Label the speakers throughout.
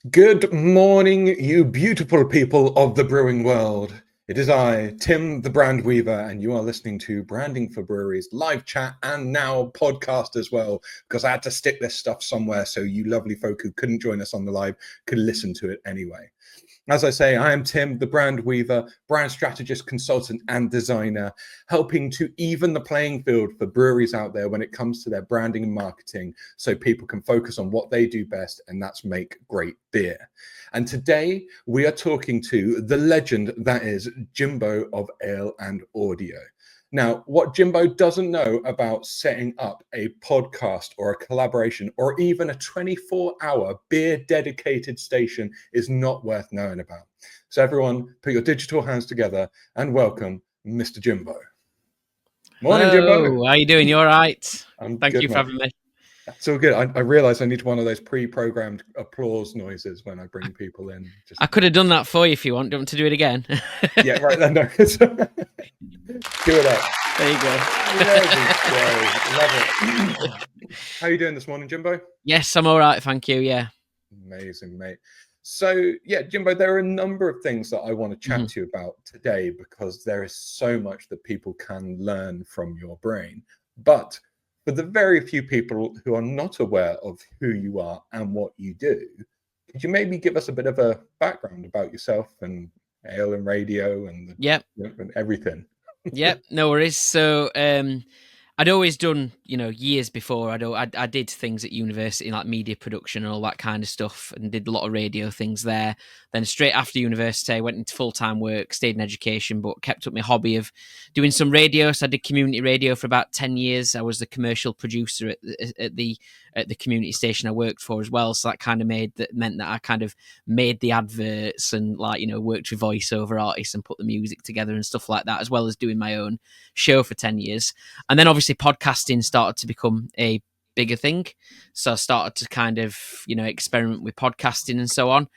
Speaker 1: Good morning, you beautiful people of the brewing world. It is I, Tim the Brand Weaver, and you are listening to Branding for Breweries live chat and now podcast as well, because I had to stick this stuff somewhere so you lovely folk who couldn't join us on the live could listen to it anyway. As I say, I am Tim, the brand weaver, brand strategist, consultant, and designer, helping to even the playing field for breweries out there when it comes to their branding and marketing so people can focus on what they do best, and that's make great beer. And today we are talking to the legend that is Jimbo of Ale and Audio. Now, what Jimbo doesn't know about setting up a podcast or a collaboration or even a 24-hour beer dedicated station is not worth knowing about. So everyone, put your digital hands together and welcome Mr. Jimbo. Morning, Jimbo.
Speaker 2: Hello, how you doing? You all right?
Speaker 1: I'm
Speaker 2: Thank
Speaker 1: good,
Speaker 2: you for
Speaker 1: mate.
Speaker 2: having me.
Speaker 1: It's all good. I realize I need one of those pre-programmed applause noises when I bring people in.
Speaker 2: I could have done that for you if you want. Do you want to do it again?
Speaker 1: Yeah, right then. No. Do it up.
Speaker 2: There you go.
Speaker 1: There we go. Love it. How are you doing this morning, Jimbo?
Speaker 2: Yes, I'm all right. Thank you. Yeah.
Speaker 1: Amazing, mate. So, yeah, Jimbo, there are a number of things that I want to chat to you about today because there is so much that people can learn from your brain. But for the very few people who are not aware of who you are and what you do, could you maybe give us a bit of a background about yourself and ale and radio and, and everything?
Speaker 2: Yep, no worries. So, I'd always done, years before. I did things at university like media production and all that kind of stuff, and did a lot of radio things there. Then straight after university, I went into full-time work, stayed in education, but kept up my hobby of doing some radio. So I did community radio for about 10 years. I was the commercial producer at the community station I worked for as well. So that kind of meant that I kind of made the adverts and worked with voiceover artists and put the music together and stuff like that, as well as doing my own show for 10 years. And then obviously podcasting started to become a bigger thing. So I started to kind of, experiment with podcasting and so on.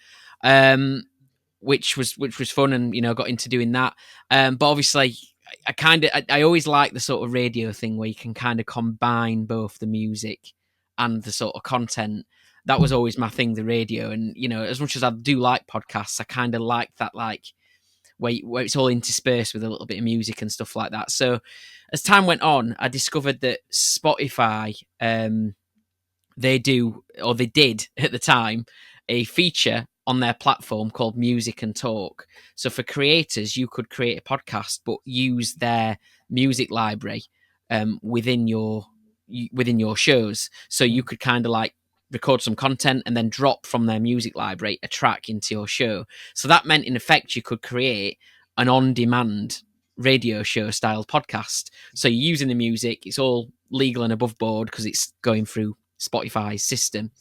Speaker 2: Which was fun, and got into doing that. But obviously I always like the sort of radio thing where you can kind of combine both the music and the sort of content. That was always my thing, the radio. And as much as I do like podcasts, I kind of like that, like where it's all interspersed with a little bit of music and stuff like that. So as time went on, I discovered that Spotify, they did at the time a feature on their platform called Music and Talk. So for creators, you could create a podcast but use their music library within your shows. So you could kind of like record some content and then drop from their music library a track into your show. So that meant in effect you could create an on-demand radio show style podcast. So you're using the music, it's all legal and above board because it's going through Spotify's system.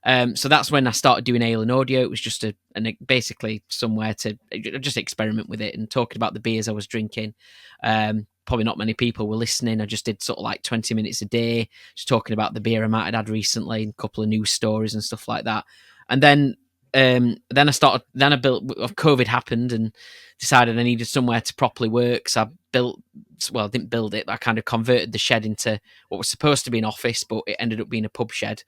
Speaker 2: So that's when I started doing Ale and Audio. It was just basically somewhere to just experiment with it and talking about the beers I was drinking. Probably not many people were listening. I just did sort of like 20 minutes a day, just talking about the beer I might have had recently, and a couple of news stories and stuff like that. And then COVID happened and decided I needed somewhere to properly work. So I didn't build it, but I kind of converted the shed into what was supposed to be an office, but it ended up being a pub shed,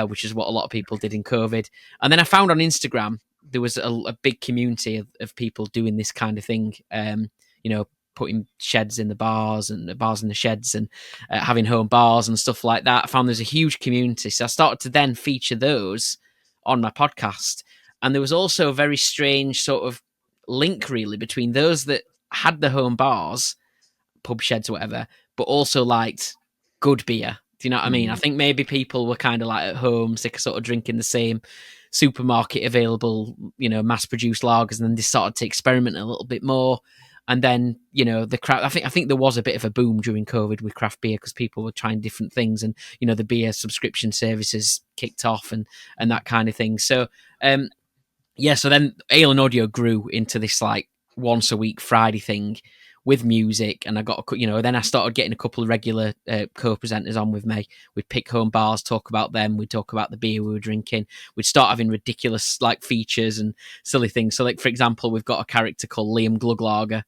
Speaker 2: which is what a lot of people did in COVID. And then I found on Instagram, there was a big community of people doing this kind of thing, putting sheds in the bars and the bars in the sheds and having home bars and stuff like that. I found there's a huge community. So I started to then feature those on my podcast. And there was also a very strange sort of link really between those that had the home bars, pub sheds, whatever, but also liked good beer. Do you know what I mean? I think maybe people were kind of like at home, sick of sort of drinking the same supermarket available, mass produced lagers, and then they started to experiment a little bit more. And then, the craft, I think there was a bit of a boom during COVID with craft beer because people were trying different things, and, the beer subscription services kicked off and that kind of thing. So, so then Ale and Audio grew into this like once a week Friday thing with music, and I got then I started getting a couple of regular co-presenters on with me. We'd pick home bars, talk about them, we'd talk about the beer we were drinking, we'd start having ridiculous like features and silly things. So like, for example, we've got a character called Liam Gluglager,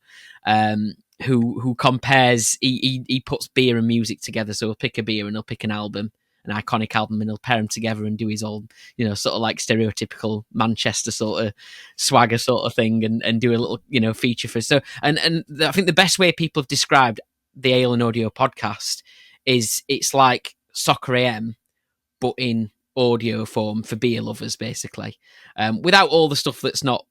Speaker 2: who compares, he puts beer and music together. So he'll pick a beer and he'll pick an album, an iconic album, and he'll pair them together and do his old, sort of like stereotypical Manchester sort of swagger sort of thing, and do a little, feature for us. So, and I think the best way people have described the Ale and Audio podcast is it's like Soccer AM, but in audio form for beer lovers, basically, without all the stuff that's not,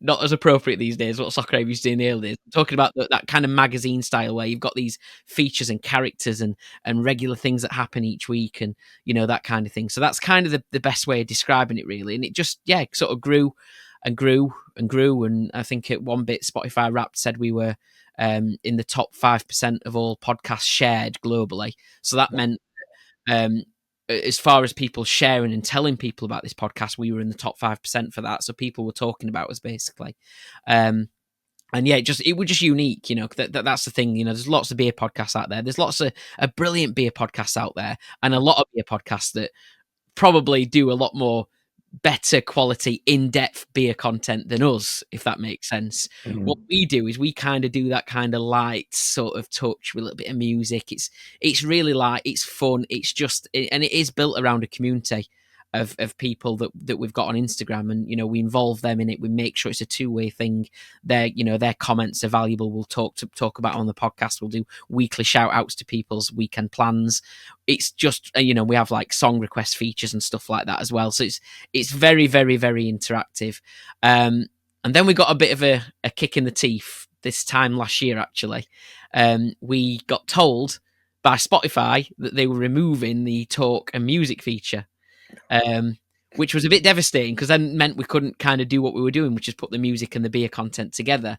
Speaker 2: not as appropriate these days. What Soccer AM used to do in the early days, talking about that kind of magazine style where you've got these features and characters and regular things that happen each week, and that kind of thing. So that's kind of the best way of describing it, really. And it just sort of grew and grew and grew. And I think at one bit Spotify Wrapped said we were in the top 5% of all podcasts shared globally. So that meant as far as people sharing and telling people about this podcast, we were in the top 5% for that. So people were talking about us, basically. And yeah, it was just unique, that's the thing. There's lots of beer podcasts out there. There's lots of brilliant beer podcasts out there, and a lot of beer podcasts that probably do a lot more better quality, in-depth beer content than us, if that makes sense.
Speaker 1: Mm.
Speaker 2: What we do is we kind of do that kind of light sort of touch with a little bit of music. It's really light, it's fun, it's just, and it is built around a community of people that we've got on Instagram, and we involve them in it. We make sure it's a two-way thing. Their comments are valuable. We'll talk about on the podcast. We'll do weekly shout outs to people's weekend plans. It's just we have like song request features and stuff like that as well. So it's very, very, very interactive. And then we got a bit of a kick in the teeth this time last year. Actually, we got told by Spotify that they were removing the talk and music feature. Which was a bit devastating, because then meant we couldn't kind of do what we were doing, which is put the music and the beer content together.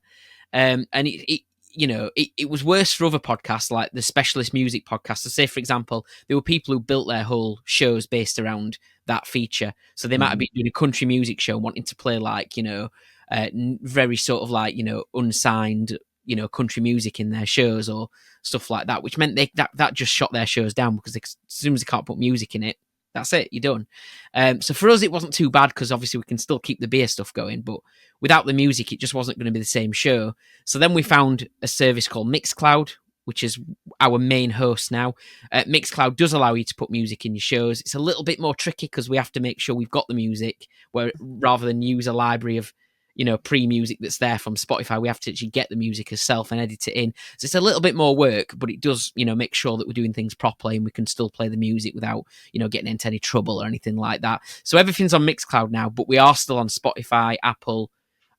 Speaker 2: And it was worse for other podcasts, like the specialist music podcasts. So say, for example, there were people who built their whole shows based around that feature. So they might have been doing a country music show, wanting to play like, very sort of like, unsigned, country music in their shows or stuff like that, which meant that just shot their shows down, because as soon as they can't put music in it, that's it, you're done. So for us, it wasn't too bad, because obviously we can still keep the beer stuff going, but without the music, it just wasn't going to be the same show. So then we found a service called Mixcloud, which is our main host now. Mixcloud does allow you to put music in your shows. It's a little bit more tricky, because we have to make sure we've got the music, where rather than use a library of pre-music that's there from Spotify, we have to actually get the music ourselves and edit it in. So it's a little bit more work, but it does, make sure that we're doing things properly, and we can still play the music without, getting into any trouble or anything like that. So everything's on Mixcloud now, but we are still on Spotify, Apple,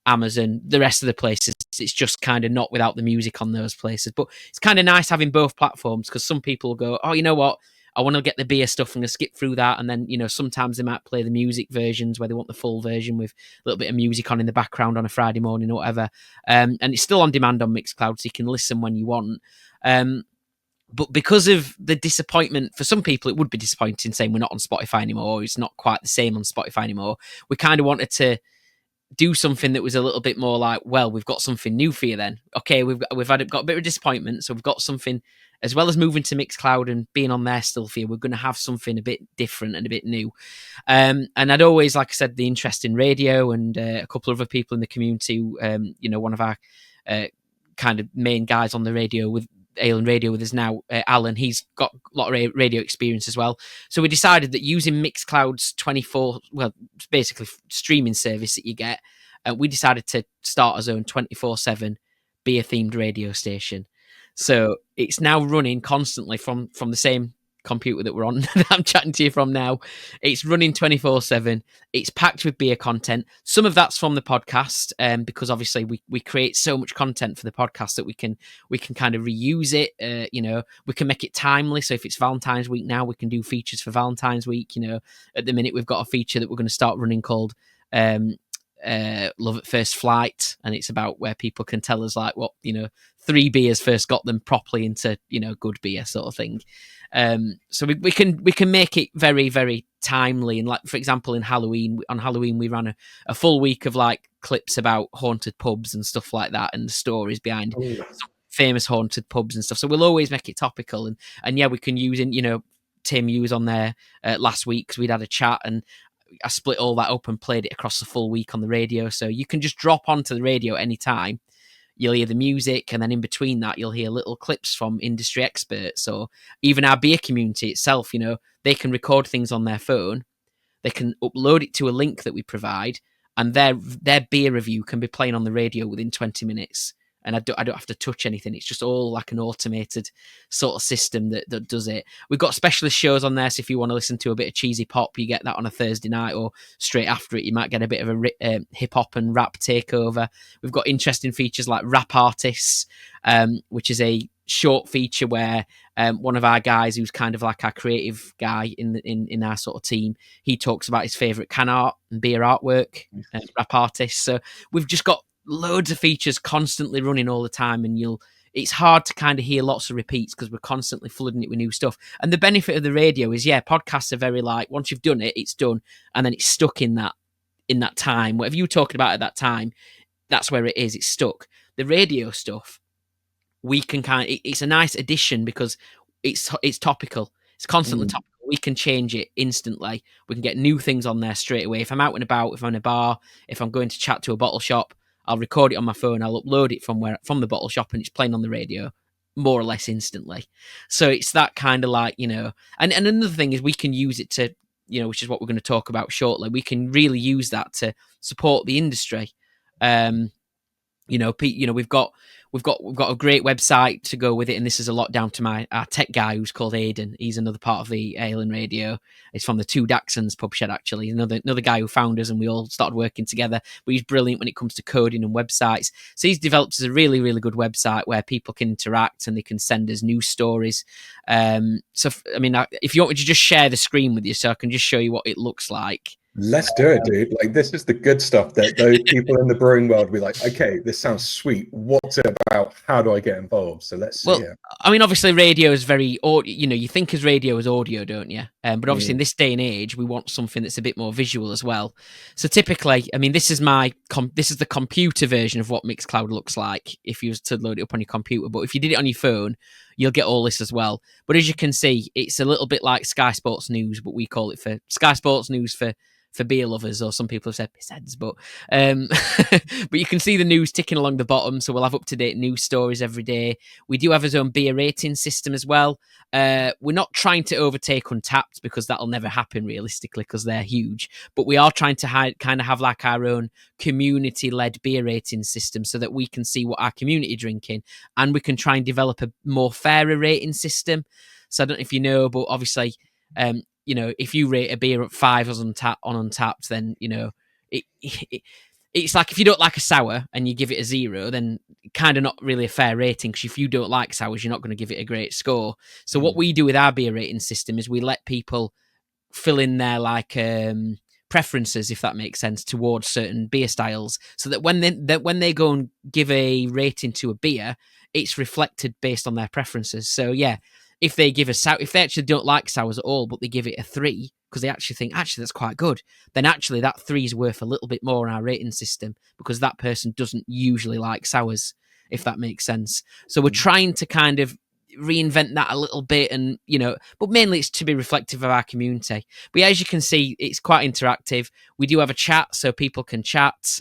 Speaker 2: Amazon, the rest of the places. It's just kind of not without the music on those places. But it's kind of nice having both platforms, because some people will go, oh, you know what? I want to get the beer stuff. I'm going to skip through that. And then, sometimes they might play the music versions where they want the full version with a little bit of music on in the background on a Friday morning or whatever. And it's still on demand on Mixcloud, so you can listen when you want. But because of the disappointment, for some people, it would be disappointing saying we're not on Spotify anymore, or it's not quite the same on Spotify anymore. We kind of wanted to do something that was a little bit more like, well, we've got something new for you then. Okay, we've got a bit of disappointment, so we've got something, as well as moving to Mixcloud and being on there still for you, we're going to have something a bit different and a bit new. And I'd always, like I said, the interest in radio, and a couple of other people in the community, one of our kind of main guys on the radio with Ale and Radio with us now, Alan, he's got a lot of radio experience as well. So we decided that using Mixcloud's 24, well, basically streaming service that you get, we decided to start our own 24/7 beer-themed radio station. So it's now running constantly from the same computer that we're on, that I'm chatting to you from now. It's running 24/7. It's packed with beer content. Some of that's from the podcast, because obviously we create so much content for the podcast that we can kind of reuse it. We can make it timely. So if it's Valentine's week now, we can do features for Valentine's week. At the minute we've got a feature that we're going to start running called Love at First Flight, and it's about where people can tell us like what 3 beers first got them properly into good beer sort of thing. So we can make it very, very timely. And like, for example, on Halloween we ran a full week of like clips about haunted pubs and stuff like that, and the stories behind some famous haunted pubs and stuff. So we'll always make it topical, and yeah, we can use Tim, you was on there last week because we'd had a chat, and I split all that up and played it across the full week on the radio. So you can just drop onto the radio anytime. you'll hear the music, and then in between that, you'll hear little clips from industry experts, or even our beer community itself. They can record things on their phone, they can upload it to a link that we provide, and their beer review can be playing on the radio within 20 minutes. And I don't have to touch anything. It's just all like an automated sort of system that does it. We've got specialist shows on there, so if you want to listen to a bit of cheesy pop, you get that on a Thursday night, or straight after it, you might get a bit of a hip hop and rap takeover. We've got interesting features like Rap Artists, which is a short feature where one of our guys, who's kind of like our creative guy in our sort of team, he talks about his favourite can art and beer artwork, Rap Artists. So we've just got loads of features constantly running all the time, and it's hard to kind of hear lots of repeats because we're constantly flooding it with new stuff. And the benefit of the radio is, podcasts are very like, once you've done it, it's done, and then it's stuck in that time. Whatever you were talking about at that time, that's where it is. It's stuck. The radio stuff, we can it's a nice addition because it's topical. It's constantly topical. We can change it instantly. We can get new things on there straight away. If I'm out and about, if I'm in a bar, if I'm going to chat to a bottle shop, I'll record it on my phone. I'll upload it from the bottle shop, and it's playing on the radio more or less instantly. So it's that kind of like, and another thing is we can use it to, which is what we're going to talk about shortly. We can really use that to support the industry. We've got a great website to go with it, and this is a lot down to our tech guy, who's called Aidan. He's another part of the Ale and Radio. It's from the Two Daxons pub shed, actually. Another guy who found us, and we all started working together. But he's brilliant when it comes to coding and websites. So he's developed a really, really good website where people can interact and they can send us news stories. If you want me to just share the screen with you, so I can just show you what it looks like.
Speaker 1: Let's do it, dude. Like, this is the good stuff that those people in the brewing world will be like, okay, this sounds sweet. What's it about? How do I get involved? So let's see it.
Speaker 2: I mean, obviously radio is very, you think as radio as audio, don't you? But obviously in this day and age, we want something that's a bit more visual as well. So typically, I mean, this is the computer version of what Mixcloud looks like if you was to load it up on your computer. But if you did it on your phone, you'll get all this as well. But as you can see, it's a little bit like Sky Sports News, but we call it for Sky Sports News for beer lovers, or some people have said pissheads, but but you can see the news ticking along the bottom, so we'll have up-to-date news stories every day. We do have our own beer rating system as well. We're not trying to overtake Untapped, because that'll never happen realistically, because they're huge, but we are trying to kind of have like our own community-led beer rating system, so that we can see what our community are drinking, and we can try and develop a more fairer rating system. So I don't know if you know, but obviously if you rate a beer at 5 on Untapped, then it's like if you don't like a sour and you give it a 0, then kind of not really a fair rating, because if you don't like sours, you're not going to give it a great score. So what we do with our beer rating system is we let people fill in their preferences, if that makes sense, towards certain beer styles, so that when they go and give a rating to a beer, it's reflected based on their preferences. So if they give if they actually don't like sours at all, but they give it a 3 because they actually think that's quite good, then actually that 3 is worth a little bit more in our rating system, because that person doesn't usually like sours, if that makes sense. So we're trying to kind of reinvent that a little bit, and but mainly it's to be reflective of our community. But as you can see, it's quite interactive. We do have a chat, so people can chat.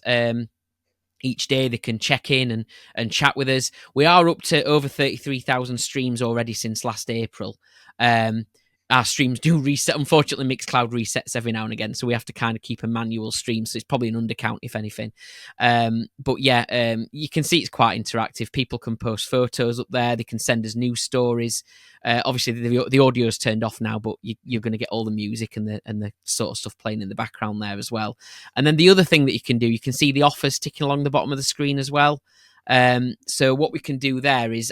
Speaker 2: Each day they can check in and chat with us. We are up to over 33,000 streams already since last April. Our streams do reset. Unfortunately, Mixcloud resets every now and again, so we have to kind of keep a manual stream. So it's probably an undercount, if anything. You can see it's quite interactive. People can post photos up there. They can send us news stories. Obviously, the audio is turned off now, but you're going to get all the music and the sort of stuff playing in the background there as well. And then the other thing that you can do, you can see the offers ticking along the bottom of the screen as well. So what we can do there is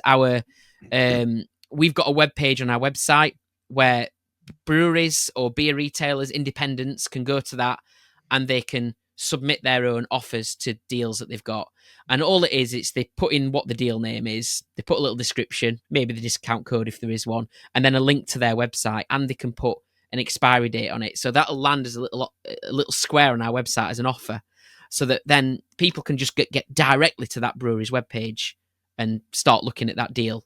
Speaker 2: we've got a web page on our website where breweries or beer retailers, independents, can go to that, and they can submit their own offers to deals that they've got. And all it is, they put in what the deal name is, they put a little description, maybe the discount code if there is one, and then a link to their website, and they can put an expiry date on it. So that'll land as a little square on our website as an offer, so that then people can just get directly to that brewery's webpage and start looking at that deal.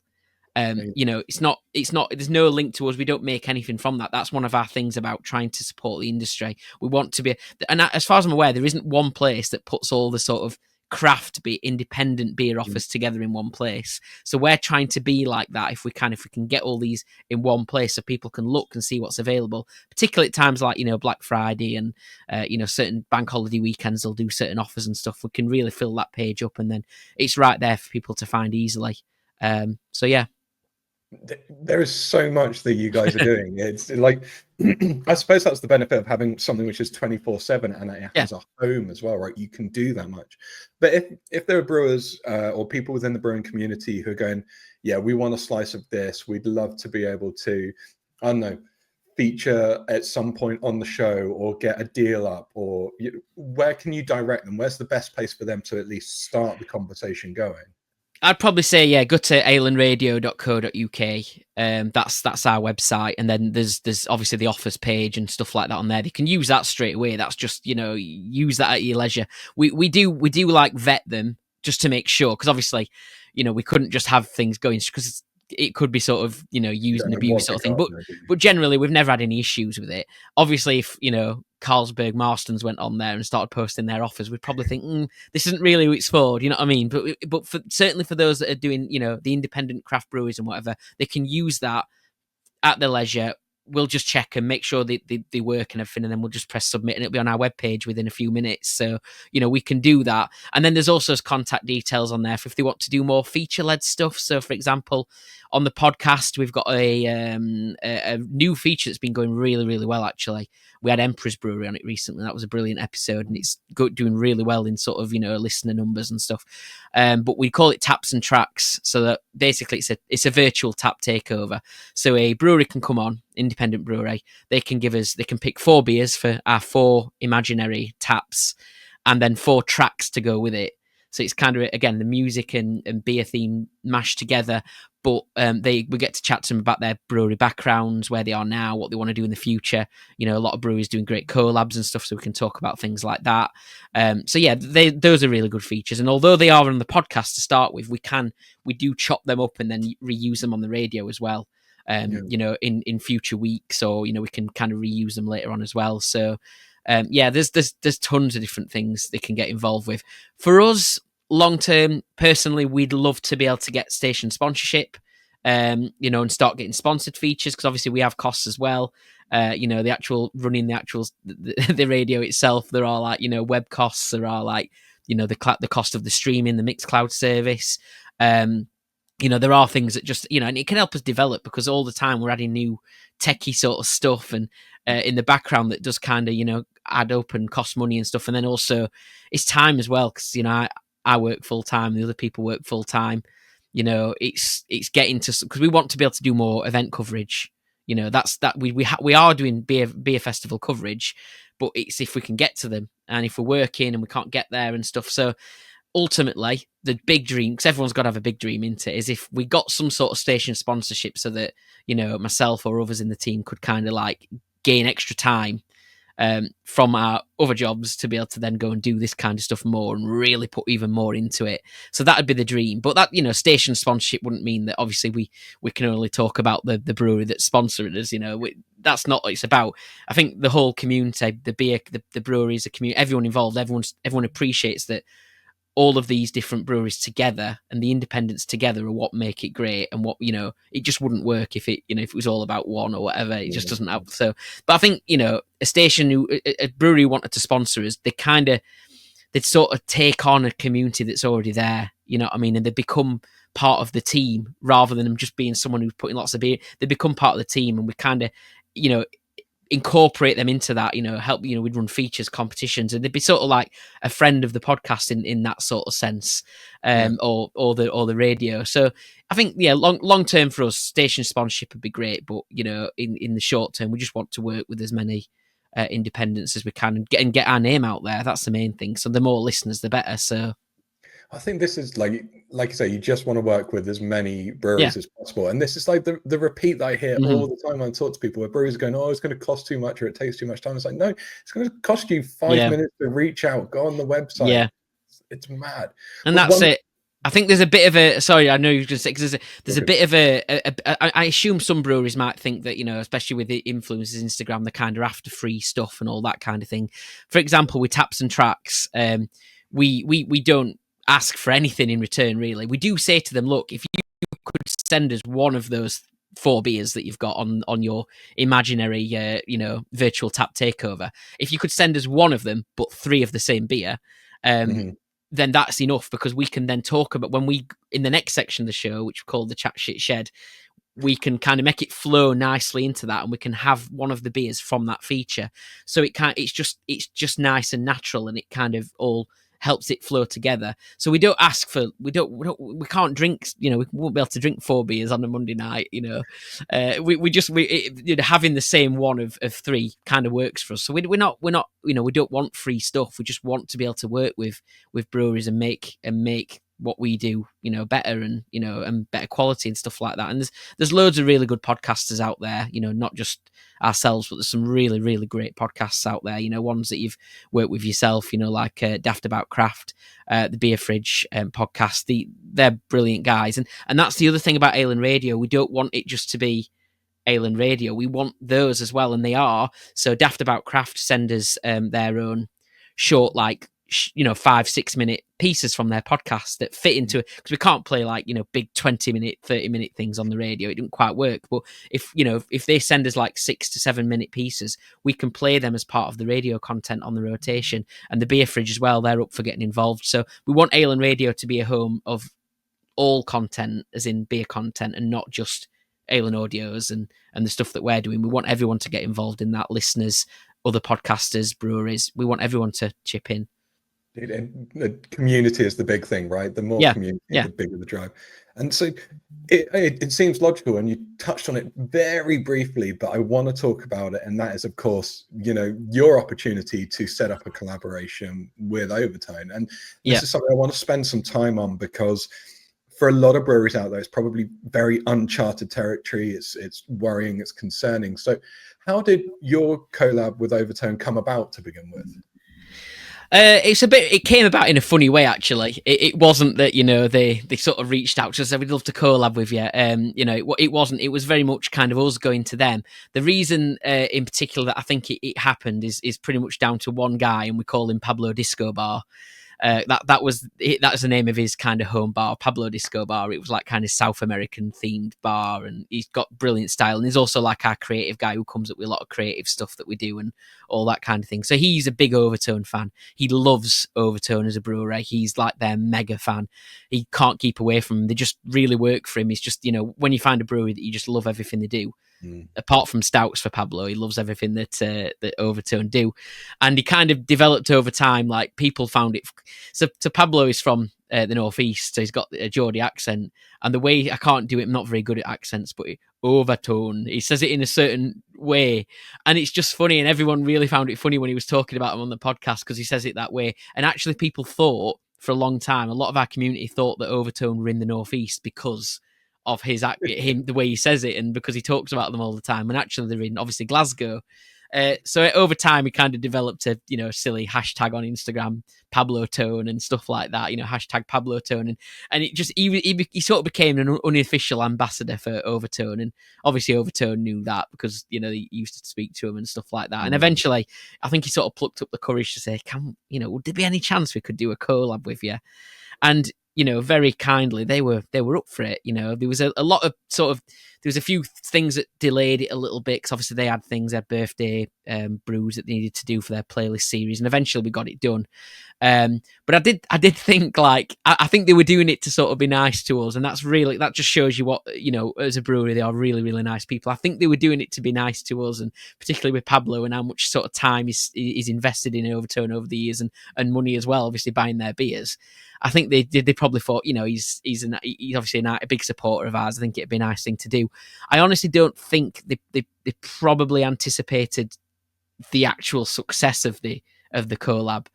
Speaker 2: It's not, there's no link to us. We don't make anything from that. That's one of our things about trying to support the industry. We want to be, and as far as I'm aware, there isn't one place that puts all the sort of craft beer, independent beer offers together in one place. So we're trying to be like that if we can get all these in one place so people can look and see what's available, particularly at times like, Black Friday and, certain bank holiday weekends, they'll do certain offers and stuff. We can really fill that page up and then it's right there for people to find easily. So yeah.
Speaker 1: There is so much that you guys are doing. It's like, I suppose that's the benefit of having something which is 24/7 and it has a home as well, right? You can do that much. But if there are brewers or people within the brewing community who are going, yeah, we want a slice of this, we'd love to be able to, I don't know, feature at some point on the show or get a deal up, or where can you direct them? Where's the best place for them to at least start the conversation going?
Speaker 2: I'd probably say, go to alanradio.co.uk. That's our website, and then there's obviously the offers page and stuff like that on there. You can use that straight away. That's just use that at your leisure. We do like vet them just to make sure, because obviously we couldn't just have things going because it could be sort of used and abused sort of thing. But generally we've never had any issues with it. Obviously, if Carlsberg Marston's went on there and started posting their offers, we'd probably think this isn't really what it's for. Do you know what I mean? But certainly for those that are doing the independent craft breweries and whatever, they can use that at their leisure. We'll just check and make sure they work and everything, and then we'll just press submit and it'll be on our webpage within a few minutes. So, we can do that. And then there's also contact details on there for if they want to do more feature-led stuff. So, for example, on the podcast, we've got a new feature that's been going really, really well, actually. We had Emperor's Brewery on it recently. That was a brilliant episode, and it's doing really well in sort of, listener numbers and stuff. But we call it Taps and Tracks, so that basically it's a virtual tap takeover. So a brewery can come on, independent brewery, they can pick 4 beers for our 4 imaginary taps, and then 4 tracks to go with it. So it's kind of, again, the music and beer theme mashed together. But we get to chat to them about their brewery backgrounds, where they are now, what they want to do in the future. A lot of breweries doing great collabs and stuff, so we can talk about things like that. So yeah, those are really good features. And although they are on the podcast to start with, we do chop them up and then reuse them on the radio as well. In future weeks, or we can kind of reuse them later on as well. So there's tons of different things they can get involved with. For us, long term, personally, we'd love to be able to get station sponsorship, and start getting sponsored features, because obviously we have costs as well. The actual running the radio itself, there are like web costs, there are like the cost of the streaming, the Mixcloud service. There are things that just, and it can help us develop, because all the time we're adding new techie sort of stuff and in the background that does kind of, add up and cost money and stuff. And then also it's time as well, because, I work full time, the other people work full time. It's getting to, because we want to be able to do more event coverage. That's that we are doing beer festival coverage, but it's if we can get to them, and if we're working and we can't get there and stuff. So ultimately, the big dream, because everyone's got to have a big dream into it, is if we got some sort of station sponsorship, so that myself or others in the team could kind of like gain extra time from our other jobs to be able to then go and do this kind of stuff more and really put even more into it. So that would be the dream. But that, station sponsorship wouldn't mean that obviously we can only talk about the brewery that's sponsoring us. That's not what it's about. I think the whole community, the beer, the breweries, the community, everyone involved, everyone appreciates that all of these different breweries together and the independents together are what make it great. And what, it just wouldn't work if it was all about one or whatever. It just doesn't have. So, but I think, a station a brewery wanted to sponsor us, they'd sort of take on a community that's already there, you know what I mean? And they become part of the team rather than them just being someone who's putting lots of beer. They become part of the team, and we kind of, incorporate them into that, help, we'd run features, competitions, and they'd be sort of like a friend of the podcast in that sort of sense, or the radio. So I think, long term for us, station sponsorship would be great, but in the short term, we just want to work with as many independents as we can and get our name out there. That's the main thing. So the more listeners, the better. So
Speaker 1: I think this is like you say, you just want to work with as many breweries as possible. And this is like the repeat that I hear all the time when I talk to people, where breweries are going, oh, it's going to cost too much, or it takes too much time. It's like, no, it's going to cost you 5 minutes to reach out, go on the website.
Speaker 2: Yeah.
Speaker 1: It's mad.
Speaker 2: And that's it. I think there's a bit of a, sorry, I know you're going to say, because there's a bit of I assume some breweries might think that, especially with the influencers, Instagram, they're kind of after free stuff and all that kind of thing. For example, with Taps and Tracks, we don't ask for anything in return, really. We do say to them, look, if you could send us one of those 4 beers that you've got on your imaginary, virtual tap takeover, if you could send us one of them, but 3 of the same beer, then that's enough, because we can then talk about, when we, in the next section of the show, which we call the Chat Shit Shed, we can kind of make it flow nicely into that, and we can have one of the beers from that feature. So it's just nice and natural, and it kind of all helps it flow together. So we don't ask for, we can't drink, we won't be able to drink 4 beers on a Monday night, having the same one of 3 kind of works for us. So we're not, we don't want free stuff. We just want to be able to work with breweries and make what we do, better, and better quality and stuff like that. And there's loads of really good podcasters out there, not just ourselves, but there's some really, really great podcasts out there, ones that you've worked with yourself, like Daft About Craft, the Beer Fridge podcast. They're brilliant guys. And that's the other thing about Ale and Radio. We don't want it just to be Ale and Radio. We want those as well, and they are. So Daft About Craft send us their own short, 5-6 minute pieces from their podcast that fit into it, because we can't play big 20-minute 30-minute things on the radio. It doesn't quite work. But if they send us 6 to 7 minute pieces, we can play them as part of the radio content on the rotation. And the Beer Fridge as well, they're up for getting involved. So we want Ale and Radio to be a home of all content, as in beer content, and not just Ale and Audios and the stuff that we're doing. We want everyone to get involved in that. Listeners, other podcasters, breweries, we want everyone to chip in.
Speaker 1: The community is the big thing, right? The more community, the bigger the drive. And so it seems logical, and you touched on it very briefly, but I want to talk about it. And that is, of course, your opportunity to set up a collaboration with Overtone. And this is something I want to spend some time on, because for a lot of breweries out there, it's probably very uncharted territory. It's worrying, it's concerning. So how did your collab with Overtone come about to begin with?
Speaker 2: It came about in a funny way, actually. It wasn't that, they sort of reached out to us and said, we'd love to collab with you. It wasn't. It was very much kind of us going to them. The reason in particular that I think it happened is pretty much down to one guy, and we call him Pablo Disco Bar. That was the name of his kind of home bar, Pablo Disco Bar. It was kind of South American themed bar, and he's got brilliant style, and he's also our creative guy who comes up with a lot of creative stuff that we do and all that kind of thing. So he's a big Overtone fan. He loves Overtone as a brewery. He's their mega fan. He can't keep away from them. They just really work for him. It's just, when you find a brewery that you just love everything they do, apart from stouts for Pablo, he loves everything that Overtone do. And he kind of developed over time, people found it. So Pablo is from the northeast, so he's got a Geordie accent, and the way, I can't do it, I'm not very good at accents, but Overtone, he says it in a certain way, and it's just funny, and everyone really found it funny when he was talking about him on the podcast, because he says it that way. And actually people thought for a long time, a lot of our community thought that Overtone were in the northeast because of the way he says it, and because he talks about them all the time. And actually they're in, obviously, Glasgow. So over time, he kind of developed a silly hashtag on Instagram, Pablo Tone, and stuff like that. Hashtag Pablo Tone, and it just he sort of became an unofficial ambassador for Overtone. And obviously Overtone knew that, because they used to speak to him and stuff like that. And eventually, I think he sort of plucked up the courage to say, would there be any chance we could do a collab with you? And very kindly, they were up for it. There was a lot of there was a few things that delayed it a little bit, because obviously they had birthday brews that they needed to do for their playlist series, and eventually we got it done. But I did think I think they were doing it to sort of be nice to us, and that just shows you what, as a brewery, they are really, really nice people. I think they were doing it to be nice to us, and particularly with Pablo, and how much sort of time is invested in Overtone over the years, and money as well, obviously buying their beers. I think they probably thought, he's obviously a big supporter of ours. I think it'd be a nice thing to do. I honestly don't think they probably anticipated the actual success of the collab.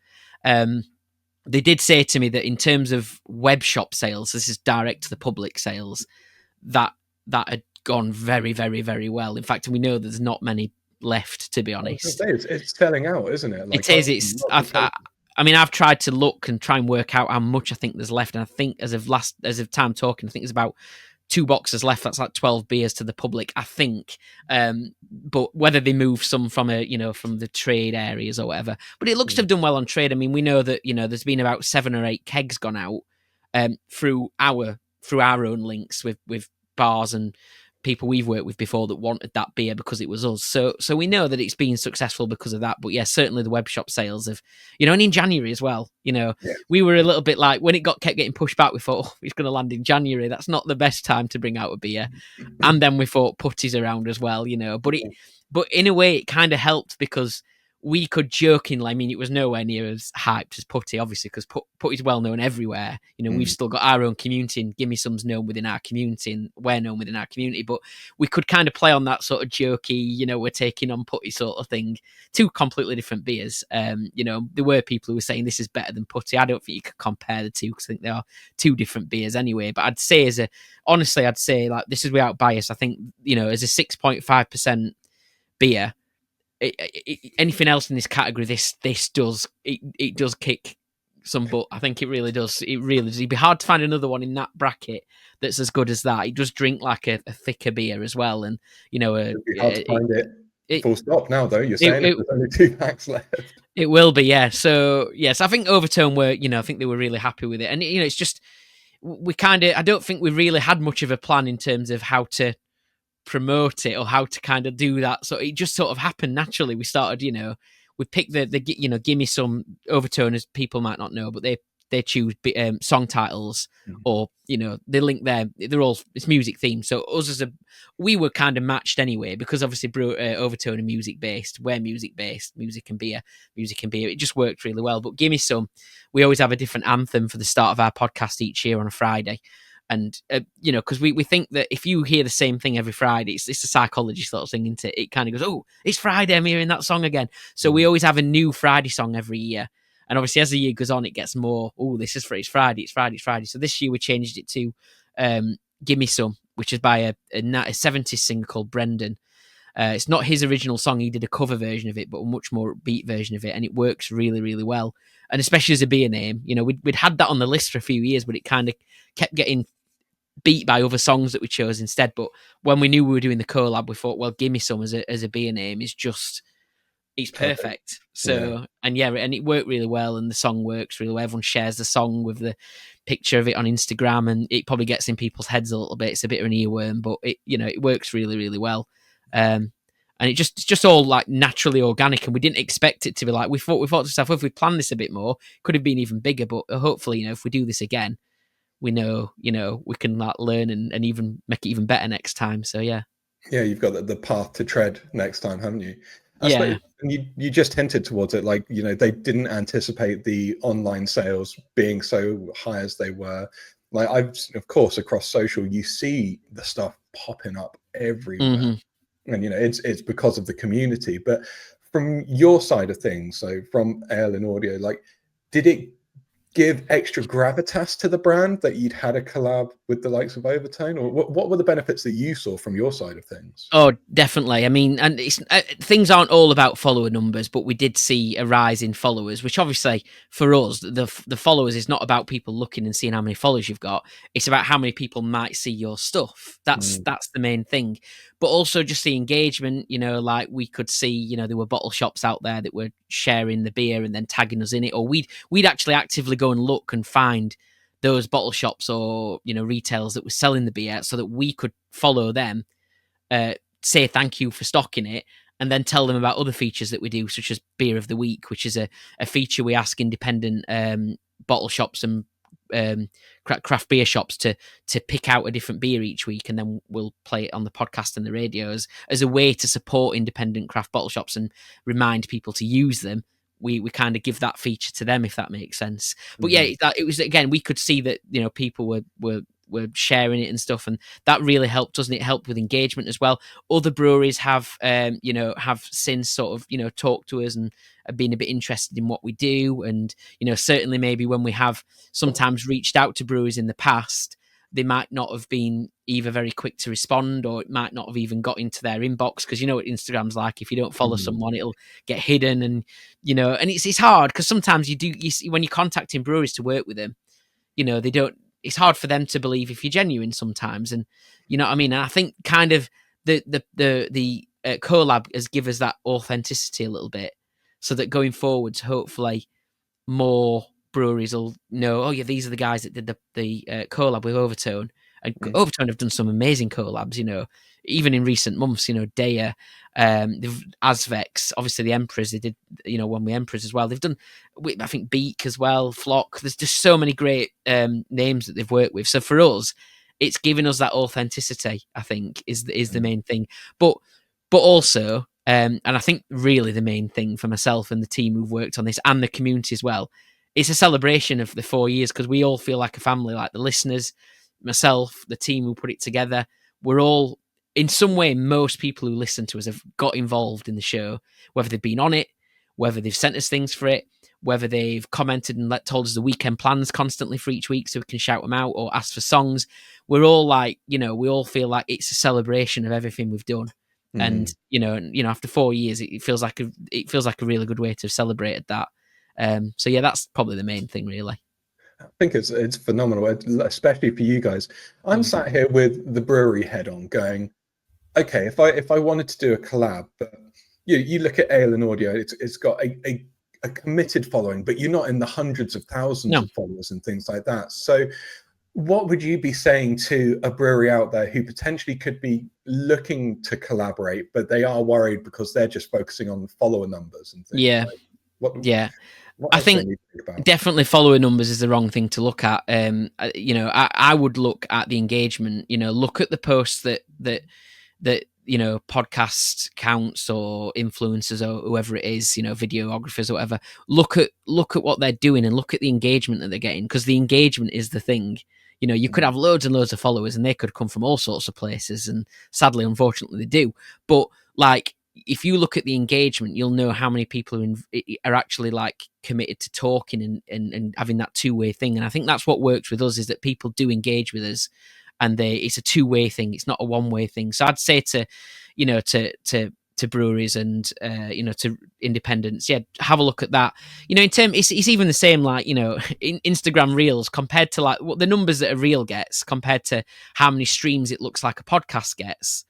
Speaker 2: They did say to me that in terms of web shop sales, this is direct to the public sales, that had gone very, very, very well. In fact, we know there's not many left, to be honest.
Speaker 1: It's selling out, isn't it?
Speaker 2: It is. I've tried to look and try and work out how much I think there's left, and I think as of time talking, I think there's about 2 boxes left. That's like 12 beers to the public, I think. But whether they move some from from the trade areas or whatever, but it looks to have done well on trade. I mean, we know that there's been about 7 or 8 kegs gone out through our own links with bars and people we've worked with before that wanted that beer because it was us. So we know that it's been successful because of that. But yeah, certainly the web shop sales have, and in January as well,
Speaker 1: Yeah.
Speaker 2: we were a little bit like, when it kept getting pushed back, we thought, oh, it's going to land in January. That's not the best time to bring out a beer. And then we thought putty's around as well, but in a way it kind of helped because we could jokingly, I mean, it was nowhere near as hyped as putty, obviously, because putty's well known everywhere. We've still got our own community, and Gimme Some's known within our community, and we're known within our community. But we could kind of play on that sort of jokey, we're taking on putty sort of thing. 2 completely different beers. There were people who were saying this is better than putty. I don't think you could compare the two because I think they are 2 different beers anyway. But I'd say honestly, like, this is without bias. I think, as a 6.5% beer, anything else in this category, this does it does kick some butt. I think it really does. It really does. It'd be hard to find another one in that bracket that's as good as that. It does drink like a thicker beer as well, and
Speaker 1: it'd be hard to find it. Full stop. Now though, you're saying there's only 2 packs left.
Speaker 2: It will be, yeah. So yes, I think Overtone were, I think they were really happy with it, and it's just I don't think we really had much of a plan in terms of how to promote it or how to kind of do that. So it just sort of happened naturally. We started, we picked the Gimme Some Overtone, as people might not know, but they choose song titles or they link there. It's music themed. So us we were kind of matched anyway, because obviously Overtone are music based, we're music based, music and beer. It just worked really well. But Gimme Some, we always have a different anthem for the start of our podcast each year on a Friday. And, because we think that if you hear the same thing every Friday, it's a psychology sort of thing, isn't it? It kind of goes, oh, it's Friday, I'm hearing that song again. So we always have a new Friday song every year. And obviously, as the year goes on, it gets more, oh, this is it's Friday. So this year we changed it to Gimme Some, which is by a 70s singer called Brendan. It's not his original song. He did a cover version of it, but a much more upbeat version of it. And it works really, really well. And especially as a beer name, we'd had that on the list for a few years, but it kind of kept getting beat by other songs that we chose instead. But when we knew we were doing the collab, we thought, well, Gimme Some as a beer name is just, it's perfect. So, and it worked really well, and the song works really well. Everyone shares the song with the picture of it on Instagram, and it probably gets in people's heads a little bit. It's a bit of an earworm, but it works really, really well. And it's just all like naturally organic, and we didn't expect it to be like, we thought to ourselves, well, if we planned this a bit more, it could have been even bigger. But hopefully, if we do this again, we know, we can like learn and even make it even better next time. So yeah,
Speaker 1: you've got the path to tread next time, haven't you?
Speaker 2: Yeah.
Speaker 1: You just hinted towards it, like, they didn't anticipate the online sales being so high as they were. Like, of course, across social, you see the stuff popping up everywhere, and it's because of the community. But from your side of things, so from Ale and Audio, like, did it give extra gravitas to the brand that you'd had a collab with the likes of Overtone, or what were the benefits that you saw from your side of things?
Speaker 2: Oh, definitely. I mean, and things aren't all about follower numbers, but we did see a rise in followers, which obviously for us, the followers is not about people looking and seeing how many followers you've got. It's about how many people might see your stuff. That's the main thing. But also just the engagement, like we could see, there were bottle shops out there that were sharing the beer and then tagging us in it, or we'd actually actively go and look and find those bottle shops or retailers that were selling the beer so that we could follow them, say thank you for stocking it, and then tell them about other features that we do, such as Beer of the Week, which is a feature we ask independent bottle shops and craft beer shops to pick out a different beer each week, and then we'll play it on the podcast and the radios as a way to support independent craft bottle shops and remind people to use them. We kind of give that feature to them, if that makes sense. But yeah, it was, again, we could see that people were sharing it and stuff, and that really helped, doesn't it? Helped with engagement as well. Other breweries have have since sort of talked to us and have been a bit interested in what we do, and certainly maybe when we have sometimes reached out to breweries in the past, they might not have been either very quick to respond, or it might not have even got into their inbox, because what Instagram's like. If you don't follow someone, it'll get hidden, and and it's hard, because sometimes you see when you're contacting breweries to work with them, they don't it's hard for them to believe if you're genuine sometimes, and you know what I mean. And I think kind of the collab has given us that authenticity a little bit, so that going forwards, hopefully, more breweries will know, oh yeah, these are the guys that did the collab with Overtone, and Overtone have done some amazing collabs, you know, even in recent months, you know, Daya, Azvex, obviously the Emperors, they did, you know, one with Emperors as well. They've done, I think, Beak as well, Flock. There's just so many great names that they've worked with. So for us, it's giving us that authenticity, I think, is the main thing. But also, and I think really the main thing for myself and the team who've worked on this and the community as well, it's a celebration of the 4 years, because we all feel like a family, like the listeners, myself, the team who put it together. We're all, in some way, most people who listen to us have got involved in the show, whether they've been on it, whether they've sent us things for it, whether they've commented and told us the weekend plans constantly for each week so we can shout them out or ask for songs. We're all like, you know, we all feel like it's a celebration of everything we've done. And you know, after 4 years, it feels like a really good way to have celebrated that. So yeah, that's probably the main thing, really.
Speaker 1: I think it's phenomenal, especially for you guys. I'm sat here with the brewery head on, going, okay, if I wanted to do a collab, but you look at Ale and Audio, it's got a committed following, but you're not in the hundreds of thousands of followers and things like that. So what would you be saying to a brewery out there who potentially could be looking to collaborate, but they are worried because they're just focusing on follower numbers and things?
Speaker 2: Yeah,
Speaker 1: like, what
Speaker 2: I
Speaker 1: else
Speaker 2: think
Speaker 1: they need to think about?
Speaker 2: definitely follower numbers is the wrong thing to look at. You know, I would look at the engagement. You know, look at the posts that you know, podcast counts or influencers or whoever it is, you know, videographers or whatever. Look at what they're doing and look at the engagement that they're getting, because the engagement is the thing. You know, you could have loads and loads of followers and they could come from all sorts of places, and sadly, unfortunately, they do. But like, if you look at the engagement, you'll know how many people are actually like committed to talking and having that two-way thing. And I think that's what works with us, is that people do engage with us, and it's a two-way thing. It's not a one-way thing. So I'd say to, you know, to breweries and you know, to independents, yeah, have a look at that. You know, in terms, it's even the same, like, you know, in Instagram Reels, compared to like what the numbers that a reel gets compared to how many streams it looks like a podcast gets.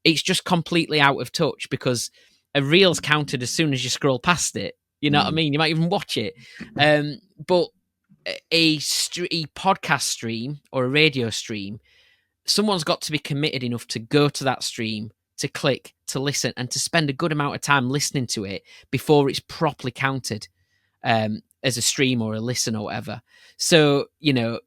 Speaker 2: It's just completely out of touch, because a reel's counted as soon as you scroll past it. You know what I mean? You might even watch it. But a podcast stream or a radio stream, someone's got to be committed enough to go to that stream, to click, to listen, and to spend a good amount of time listening to it before it's properly counted as a stream or a listen or whatever. So, you know,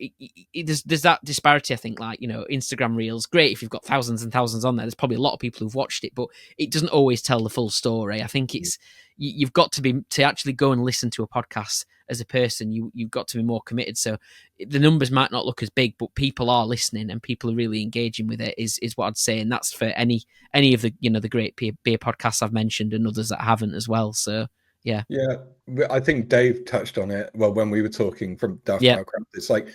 Speaker 2: there's that disparity, I think. Like, you know, Instagram Reels, great if you've got thousands and thousands on there. There's probably a lot of people who've watched it, but it doesn't always tell the full story. I think it's, you've got to actually go and listen to a podcast as a person. You've got to be more committed. So the numbers might not look as big, but people are listening and people are really engaging with it, is what I'd say. And that's for any of the, you know, the great beer podcasts I've mentioned and others that haven't as well. So yeah.
Speaker 1: I think Dave touched on it well when we were talking from Daft Craft. It's like,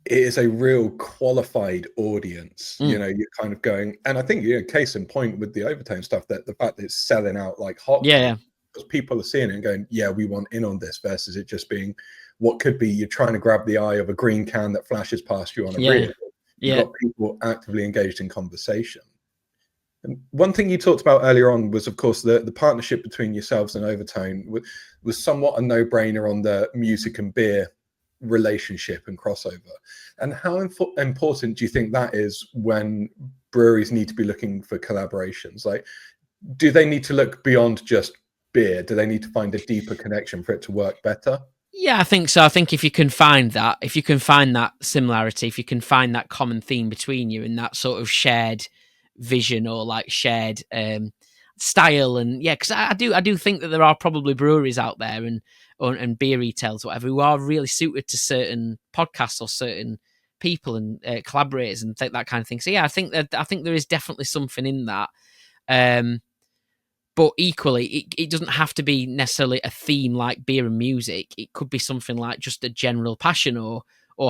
Speaker 1: it is a real qualified audience. You know, you're kind of going, and I think, you know, case in point with the Overtone stuff, that the fact that it's selling out like hot, because people are seeing it and going, yeah, we want in on this, versus it just being what could be you're trying to grab the eye of a green can that flashes past you on a reel. You've got people actively engaged in conversation. And one thing you talked about earlier on was, of course, the partnership between yourselves and Overtone was somewhat a no-brainer on the music and beer relationship and crossover. And how important do you think that is when breweries need to be looking for collaborations? Like, do they need to look beyond just beer? Do they need to find a deeper connection for it to work better?
Speaker 2: Yeah, I think so. I think if you can find that similarity, if you can find that common theme between you and that sort of shared vision or like shared style, and yeah, because I do think that there are probably breweries out there and beer retailers, whatever, who are really suited to certain podcasts or certain people and collaborators and that kind of thing. So yeah, I think there is definitely something in that. But equally, it doesn't have to be necessarily a theme like beer and music. It could be something like just a general passion or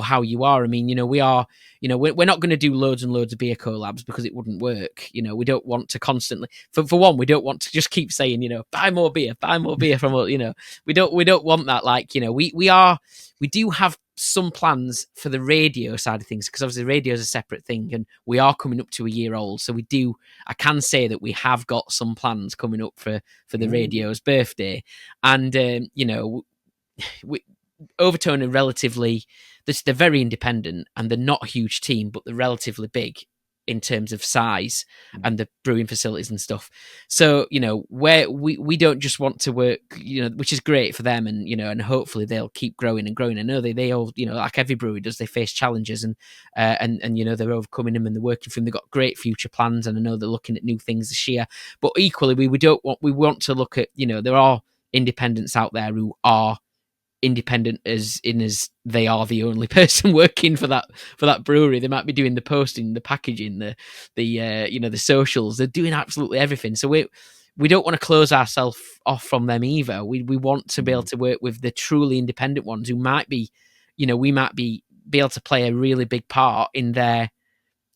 Speaker 2: how you are. I mean, you know, we are, you know, we're not going to do loads and loads of beer collabs because it wouldn't work. You know, we don't want to constantly, for one, we don't want to just keep saying, you know, buy more beer from, you know, we don't want that. Like, you know, we do have some plans for the radio side of things, because obviously radio is a separate thing, and we are coming up to a year old. So I can say that we have got some plans coming up for the radio's birthday. And, we, Overtone are relatively, they're very independent, and they're not a huge team, but they're relatively big in terms of size and the brewing facilities and stuff. So, where we don't just want to work, which is great for them, and, and hopefully they'll keep growing and growing. I know they all, like every brewery does, they face challenges, and they're overcoming them, and they're working for them. They've got great future plans, and I know they're looking at new things this year. But equally, we want to look at, there are independents out there who are independent as they are the only person working for that brewery. They might be doing the posting, the packaging, the socials. They're doing absolutely everything. So we don't want to close ourselves off from them either. We want to be able to work with the truly independent ones who might be, we might be able to play a really big part in their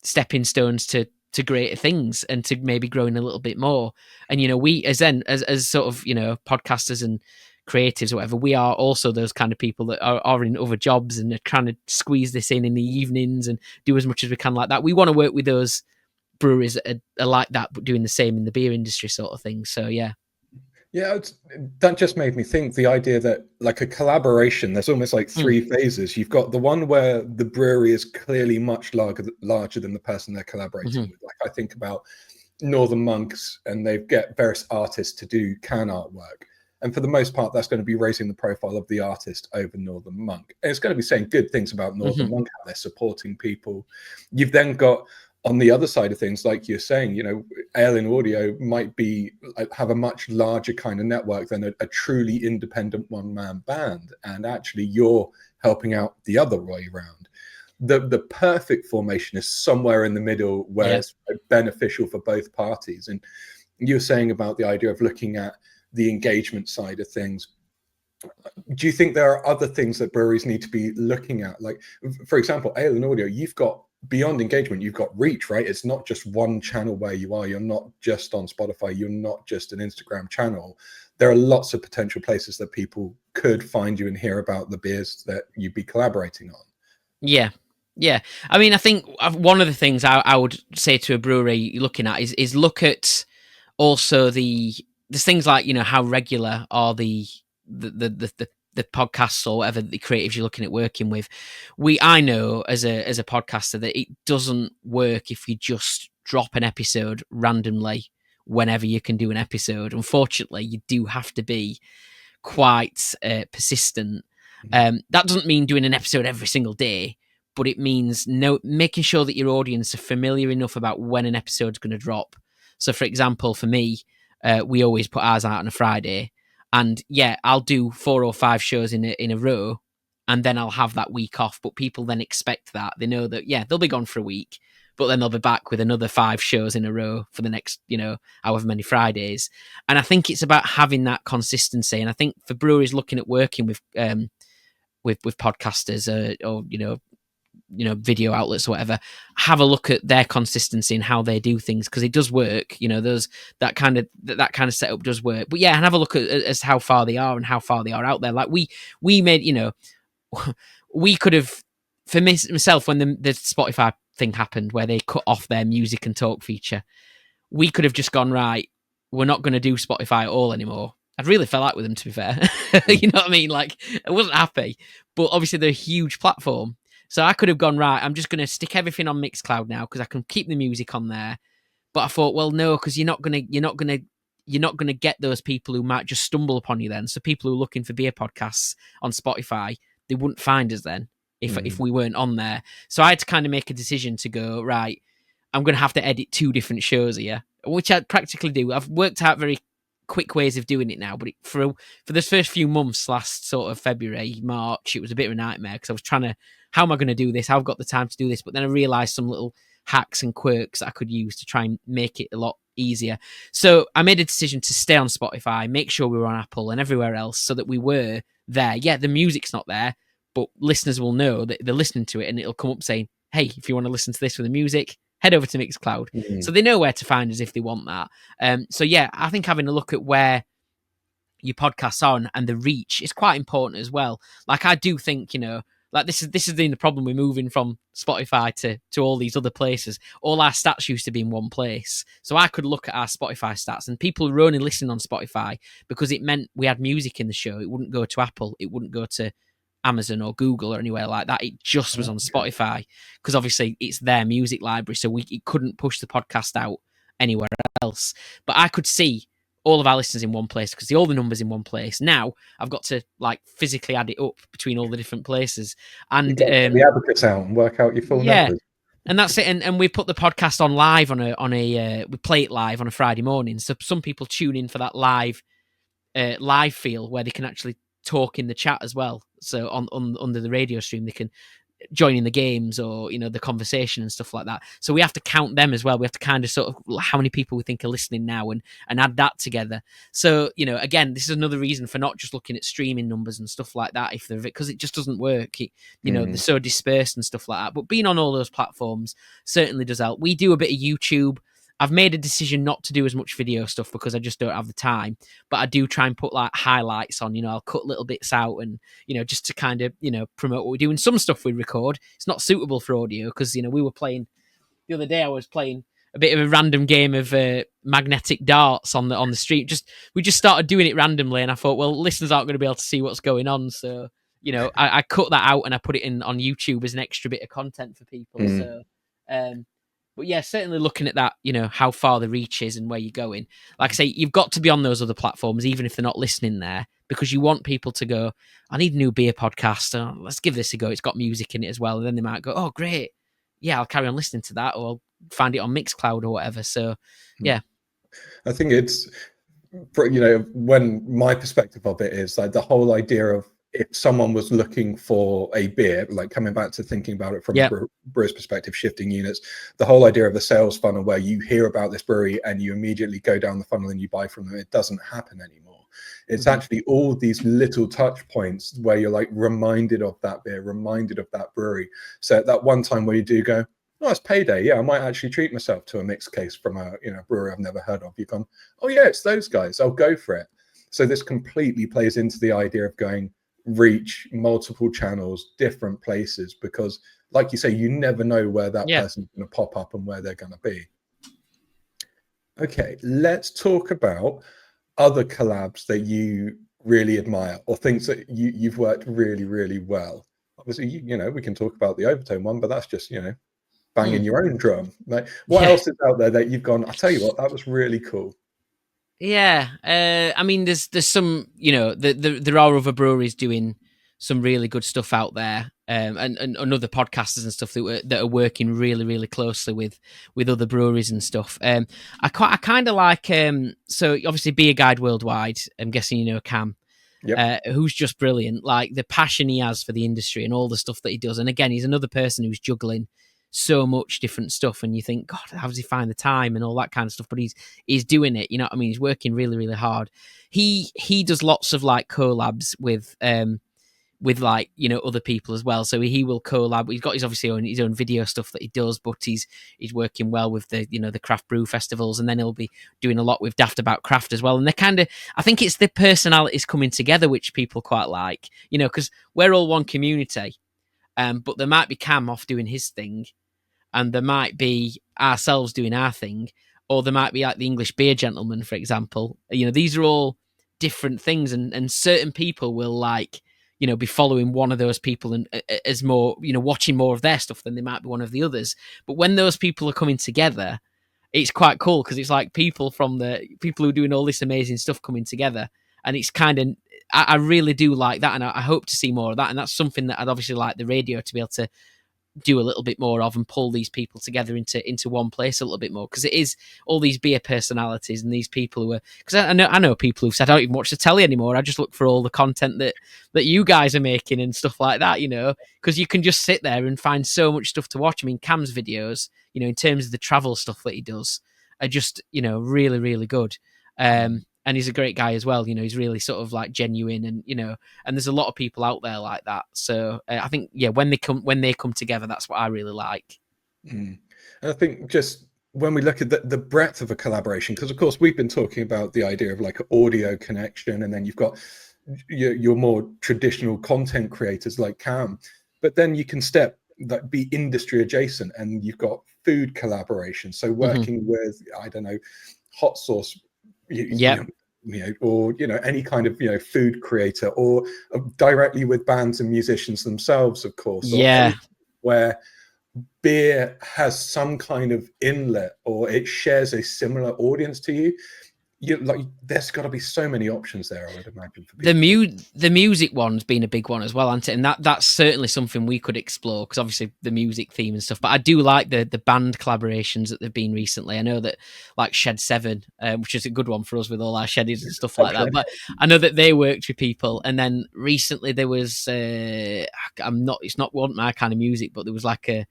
Speaker 2: stepping stones to greater things, and to maybe growing a little bit more. And we as sort of podcasters and creatives or whatever, we are also those kind of people that are in other jobs and are trying to squeeze this in the evenings and do as much as we can like that. We want to work with those breweries that are like that, but doing the same in the beer industry sort of thing. So yeah.
Speaker 1: Yeah, that just made me think the idea that, like, a collaboration, there's almost like three phases. You've got the one where the brewery is clearly much larger than the person they're collaborating with. Like, I think about Northern Monks, and they get various artists to do can artwork. And for the most part, that's going to be raising the profile of the artist over Northern Monk. And it's going to be saying good things about Northern Monk, how they're supporting people. You've then got, on the other side of things, like you're saying, Ale in Audio might have a much larger kind of network than a truly independent one-man band. And actually, you're helping out the other way around. The perfect formation is somewhere in the middle, where it's beneficial for both parties. And you're saying about the idea of looking at the engagement side of things. Do you think there are other things that breweries need to be looking at? Like, for example, Ale in Audio, you've got, beyond engagement, you've got reach, right? It's not just one channel where you are. You're not just on Spotify. You're not just an Instagram channel. There are lots of potential places that people could find you and hear about the beers that you'd be collaborating on.
Speaker 2: Yeah. I mean, I think one of the things I would say to a brewery looking at is look at also there's things like, how regular are the podcasts or whatever the creatives you're looking at working with. I know as a podcaster that it doesn't work if you just drop an episode randomly whenever you can do an episode. Unfortunately, you do have to be quite persistent. That doesn't mean doing an episode every single day, but it means making sure that your audience are familiar enough about when an episode's going to drop. So, for example, for me, we always put ours out on a Friday, and I'll do 4 or 5 shows in a row, and then I'll have that week off. But people then expect that. They know that they'll be gone for a week, but then they'll be back with another 5 shows in a row for the next however many Fridays. And I think it's about having that consistency. And I think for breweries looking at working with podcasters or video outlets or whatever, have a look at their consistency and how they do things, because it does work. That kind of setup does work. But and have a look at as how far they are and how far they are out there. Like we made, we could have, for myself, when the Spotify thing happened where they cut off their music and talk feature, we could have just gone, right, we're not going to do Spotify at all anymore. I'd really fell out with them, to be fair. You know what I mean? Like, I wasn't happy, but obviously they're a huge platform. So I could have gone, right, I'm just going to stick everything on Mixcloud now because I can keep the music on there. But I thought, well, no, because you're not going to get those people who might just stumble upon you then. So people who are looking for beer podcasts on Spotify, they wouldn't find us then if we weren't on there. So I had to kind of make a decision to go, right, I'm going to have to edit 2 different shows here, which I practically do. I've worked out very quick ways of doing it now, but for those first few months, last sort of February, March, it was a bit of a nightmare because I was trying to, how am I going to do this? How have I got the time to do this? But then I realised some little hacks and quirks that I could use to try and make it a lot easier. So I made a decision to stay on Spotify, make sure we were on Apple and everywhere else so that we were there. Yeah, the music's not there, but listeners will know that they're listening to it and it'll come up saying, hey, if you want to listen to this with the music, head over to Mixcloud. So they know where to find us if they want that. So I think having a look at where your podcasts are and the reach is quite important as well. Like, I do think, Like this is the problem. We're moving from Spotify to all these other places. All our stats used to be in one place, so I could look at our Spotify stats, and people were only listening on Spotify because it meant we had music in the show. It wouldn't go to Apple, it wouldn't go to Amazon or Google or anywhere like that. It just was on Spotify because obviously it's their music library, so it couldn't push the podcast out anywhere else. But I could see all of our listeners in one place because all the numbers in one place. Now I've got to like physically add it up between all the different places, and
Speaker 1: Get the abacus out and work out your full numbers.
Speaker 2: and that's it. And we put the podcast on live on a we play it live on a Friday morning, so some people tune in for that live feel where they can actually talk in the chat as well. So on under the radio stream, they can join in the games or the conversation and stuff like that. So we have to count them as well. We have to kind of sort of how many people we think are listening now and add that together. So again, this is another reason for not just looking at streaming numbers and stuff like that because it just doesn't work. They're so dispersed and stuff like that. But being on all those platforms certainly does help. We do a bit of YouTube. I've made a decision not to do as much video stuff because I just don't have the time. But I do try and put like highlights on. I'll cut little bits out and just to kind of promote what we do. And some stuff we record, it's not suitable for audio because we were playing the other day. I was playing a bit of a random game of magnetic darts on the street. We just started doing it randomly, and I thought, well, listeners aren't going to be able to see what's going on, so I cut that out and I put it in on YouTube as an extra bit of content for people. So. But yeah, certainly looking at that, how far the reach is and where you're going. Like I say, you've got to be on those other platforms, even if they're not listening there, because you want people to go, I need a new beer podcast. Let's give this a go. It's got music in it as well. And then they might go, oh, great. Yeah, I'll carry on listening to that, or I'll find it on Mixcloud or whatever. So, yeah.
Speaker 1: I think it's, when my perspective of it is like the whole idea of, if someone was looking for a beer, like coming back to thinking about it from a brewer's perspective, shifting units, the whole idea of the sales funnel where you hear about this brewery and you immediately go down the funnel and you buy from them, it doesn't happen anymore. It's actually all these little touch points where you're like reminded of that beer, reminded of that brewery. So at that one time where you do go, oh, it's payday. Yeah, I might actually treat myself to a mixed case from a brewery I've never heard of. You've gone, oh yeah, it's those guys. I'll go for it. So this completely plays into the idea of going, reach multiple channels, different places, because like you say, you never know where that person's going to pop up and where they're going to be. Okay, let's talk about other collabs that you really admire or things that you've worked really, really well. Obviously, we can talk about the Overtone one, but that's just, banging your own drum. Like, what else is out there that you've gone, I'll tell you what, that was really cool?
Speaker 2: Yeah, I mean, there's some, there are other breweries doing some really good stuff out there, and other podcasters and stuff that are working really, really closely with other breweries and stuff. I kind of like, so obviously Beer Guide Worldwide. I'm guessing Cam, who's just brilliant. Like the passion he has for the industry and all the stuff that he does. And again, he's another person who's juggling so much different stuff, and you think, God, how does he find the time and all that kind of stuff? But he's doing it. You know what I mean? He's working really, really hard. He does lots of like collabs with like other people as well. So he will collab. He's got his own video stuff that he does, but he's working well with the the craft brew festivals, and then he'll be doing a lot with Daft About Craft as well. And they're kind of, I think it's the personalities coming together which people quite like, because we're all one community. But there might be Cam off doing his thing, and there might be ourselves doing our thing, or there might be like the English Beer Gentleman, for example. These are all different things, and certain people will like, be following one of those people and as more, watching more of their stuff than they might be one of the others. But when those people are coming together, it's quite cool because it's like people who are doing all this amazing stuff coming together, and it's kind of, I really do like that, and I hope to see more of that. And that's something that I'd obviously like the radio to be able to do a little bit more of, and pull these people together into one place a little bit more, because it is all these beer personalities and these people who are, because I know people who've said I don't even watch the telly anymore, I just look for all the content that you guys are making and stuff like that, because you can just sit there and find so much stuff to watch. I mean, Cam's videos, in terms of the travel stuff that he does, are just really, really good. And he's a great guy as well. He's really sort of like genuine, and and there's a lot of people out there like that. So I think, when they come together, that's what I really like.
Speaker 1: And I think just when we look at the breadth of a collaboration, because of course we've been talking about the idea of like audio connection, and then you've got your more traditional content creators like Cam. but then you can be industry adjacent, and you've got food collaboration. So working with, I don't know, hot sauce, or any kind of food creator, or directly with bands and musicians themselves, of course, or any where beer has some kind of inlet or it shares a similar audience to you. There's got to be so many options there, I would imagine, for people.
Speaker 2: The music one's been a big one as well, hasn't it? And that's certainly something we could explore, because obviously the music theme and stuff. But I do like the band collaborations that they've been recently. I know that like Shed 7, which is a good one for us with all our sheddies and stuff like that. But I know that they worked with people. And then recently there was it's not one my kind of music, but there was like a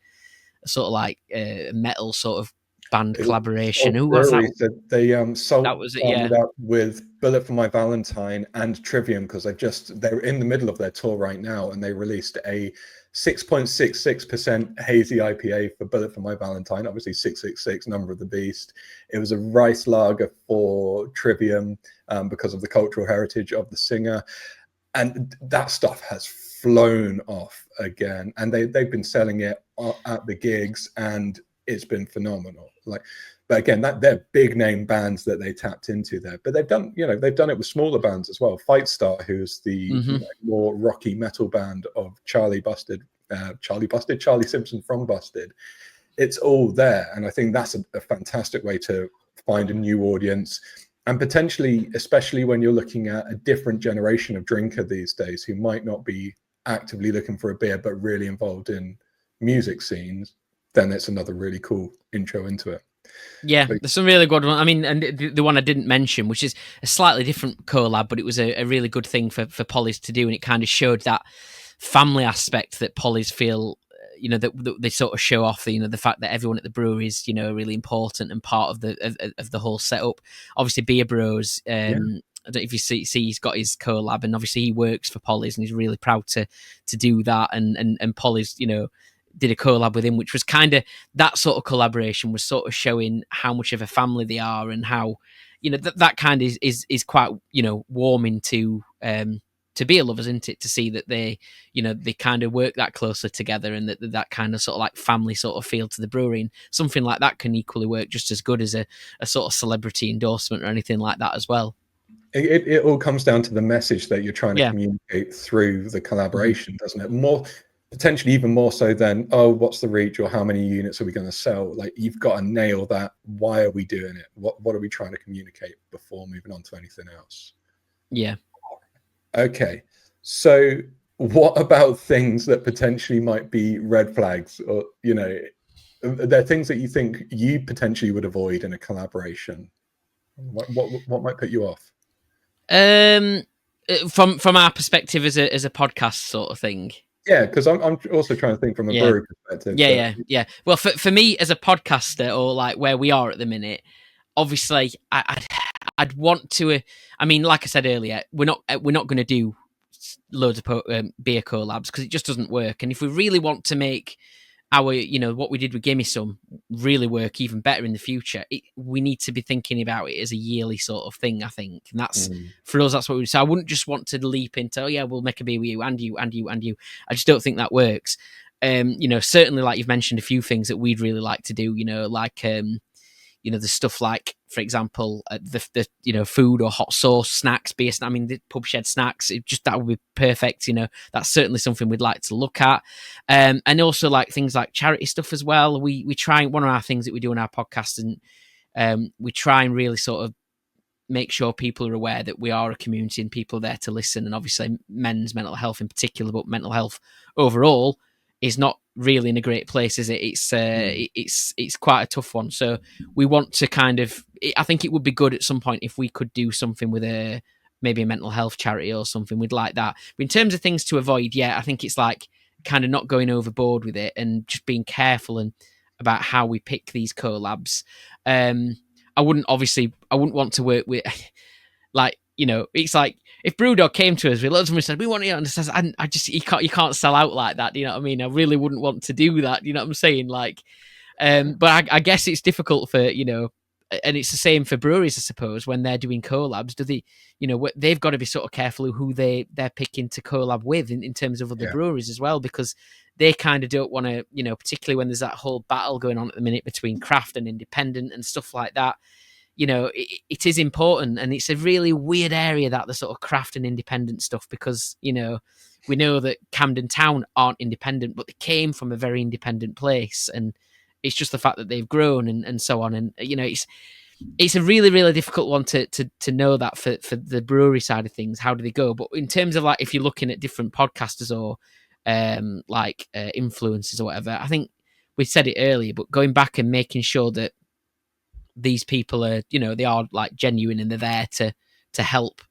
Speaker 2: sort of like a metal sort of band collaboration. Who was
Speaker 1: Brewery
Speaker 2: that?
Speaker 1: They
Speaker 2: That was it, yeah.
Speaker 1: up with Bullet for My Valentine and Trivium, because they're in the middle of their tour right now, and they released a 6.66% hazy IPA for Bullet for My Valentine, obviously 666, number of the beast. It was a rice lager for Trivium, because of the cultural heritage of the singer, and that stuff has flown off again, and they've been selling it at the gigs, and it's been phenomenal. But again, they're big name bands that they tapped into there. But they've done it with smaller bands as well. Fightstar, who's the more rocky metal band of Charlie Simpson from Busted. It's all there, and I think that's a fantastic way to find a new audience, and potentially, especially when you're looking at a different generation of drinker these days who might not be actively looking for a beer but really involved in music scenes, then it's another really cool intro into it.
Speaker 2: Yeah, there's some really good one. I mean, and the one I didn't mention, which is a slightly different collab, but it was a really good thing for Polly's to do, and it kind of showed that family aspect that Polly's feel, that they sort of show off, the fact that everyone at the brewery is, really important and part of the whole setup. Obviously, Beer Bros. I don't know if you see he's got his collab, and obviously he works for Polly's, and he's really proud to do that. And Polly's, did a collab with him, which was kind of that sort of collaboration was sort of showing how much of a family they are, and how that kind of is quite warming to beer lovers, isn't it, to see that they they kind of work that closely together, and that kind of sort of like family sort of feel to the brewery. And something like that can equally work just as good as a sort of celebrity endorsement or anything like that as well.
Speaker 1: It all comes down to the message that you're trying to communicate through the collaboration, doesn't it? Potentially even more so than, what's the reach or how many units are we going to sell? Like, you've got to nail that. Why are we doing it? What are we trying to communicate before moving on to anything else?
Speaker 2: Yeah.
Speaker 1: Okay. So what about things that potentially might be red flags, or, are there things that you think you potentially would avoid in a collaboration? What might put you off?
Speaker 2: From our perspective as a podcast sort of thing.
Speaker 1: Yeah, because I'm also trying to think from a brewery perspective.
Speaker 2: Yeah. Well, for me as a podcaster, or like where we are at the minute, obviously I'd want to. I mean, like I said earlier, we're not going to do loads of beer collabs, because it just doesn't work. And if we really want to make our, what we did with Gimme Some really work even better in the future, we need to be thinking about it as a yearly sort of thing, I think. And that's, for us, that's what we do. So I wouldn't just want to leap into, we'll make a beer with you and you and you and you. I just don't think that works. Certainly, like you've mentioned a few things that we'd really like to do, like, the stuff like, for example, the food or hot sauce snacks, beer. I mean, the pub shed snacks. That would be perfect. That's certainly something we'd like to look at, and also like things like charity stuff as well. We try, one of our things that we do on our podcast, and we try and really sort of make sure people are aware that we are a community and people are there to listen. And obviously, men's mental health in particular, but mental health overall is not really in a great place, is it? It's quite a tough one. So we want to kind of, I think it would be good at some point if we could do something with maybe a mental health charity or something. We'd like that. But in terms of things to avoid, I think it's like kind of not going overboard with it, and just being careful and about how we pick these collabs. I wouldn't want to work with like, it's like if Brewdog came to us with loads of money and said, we want you on, you can't sell out like that. You know what I mean? I really wouldn't want to do that. You know what I'm saying? Like, but I guess it's difficult for, and it's the same for breweries, I suppose, when they're doing collabs. Do they, they've got to be sort of careful who they're picking to collab with in terms of other
Speaker 1: Yeah.
Speaker 2: breweries as well, because they kind of don't want to, particularly when there's that whole battle going on at the minute between craft and independent and stuff like that. It is important, and it's a really weird area, that the sort of craft and independent stuff, because we know that Camden Town aren't independent, but they came from a very independent place, and it's just the fact that they've grown and so on. And it's a really, really difficult one to know that for the brewery side of things. How do they go? But in terms of, like, if you're looking at different podcasters or influencers or whatever, I think we said it earlier, but going back and making sure that these people are, they are like genuine, and they're there to help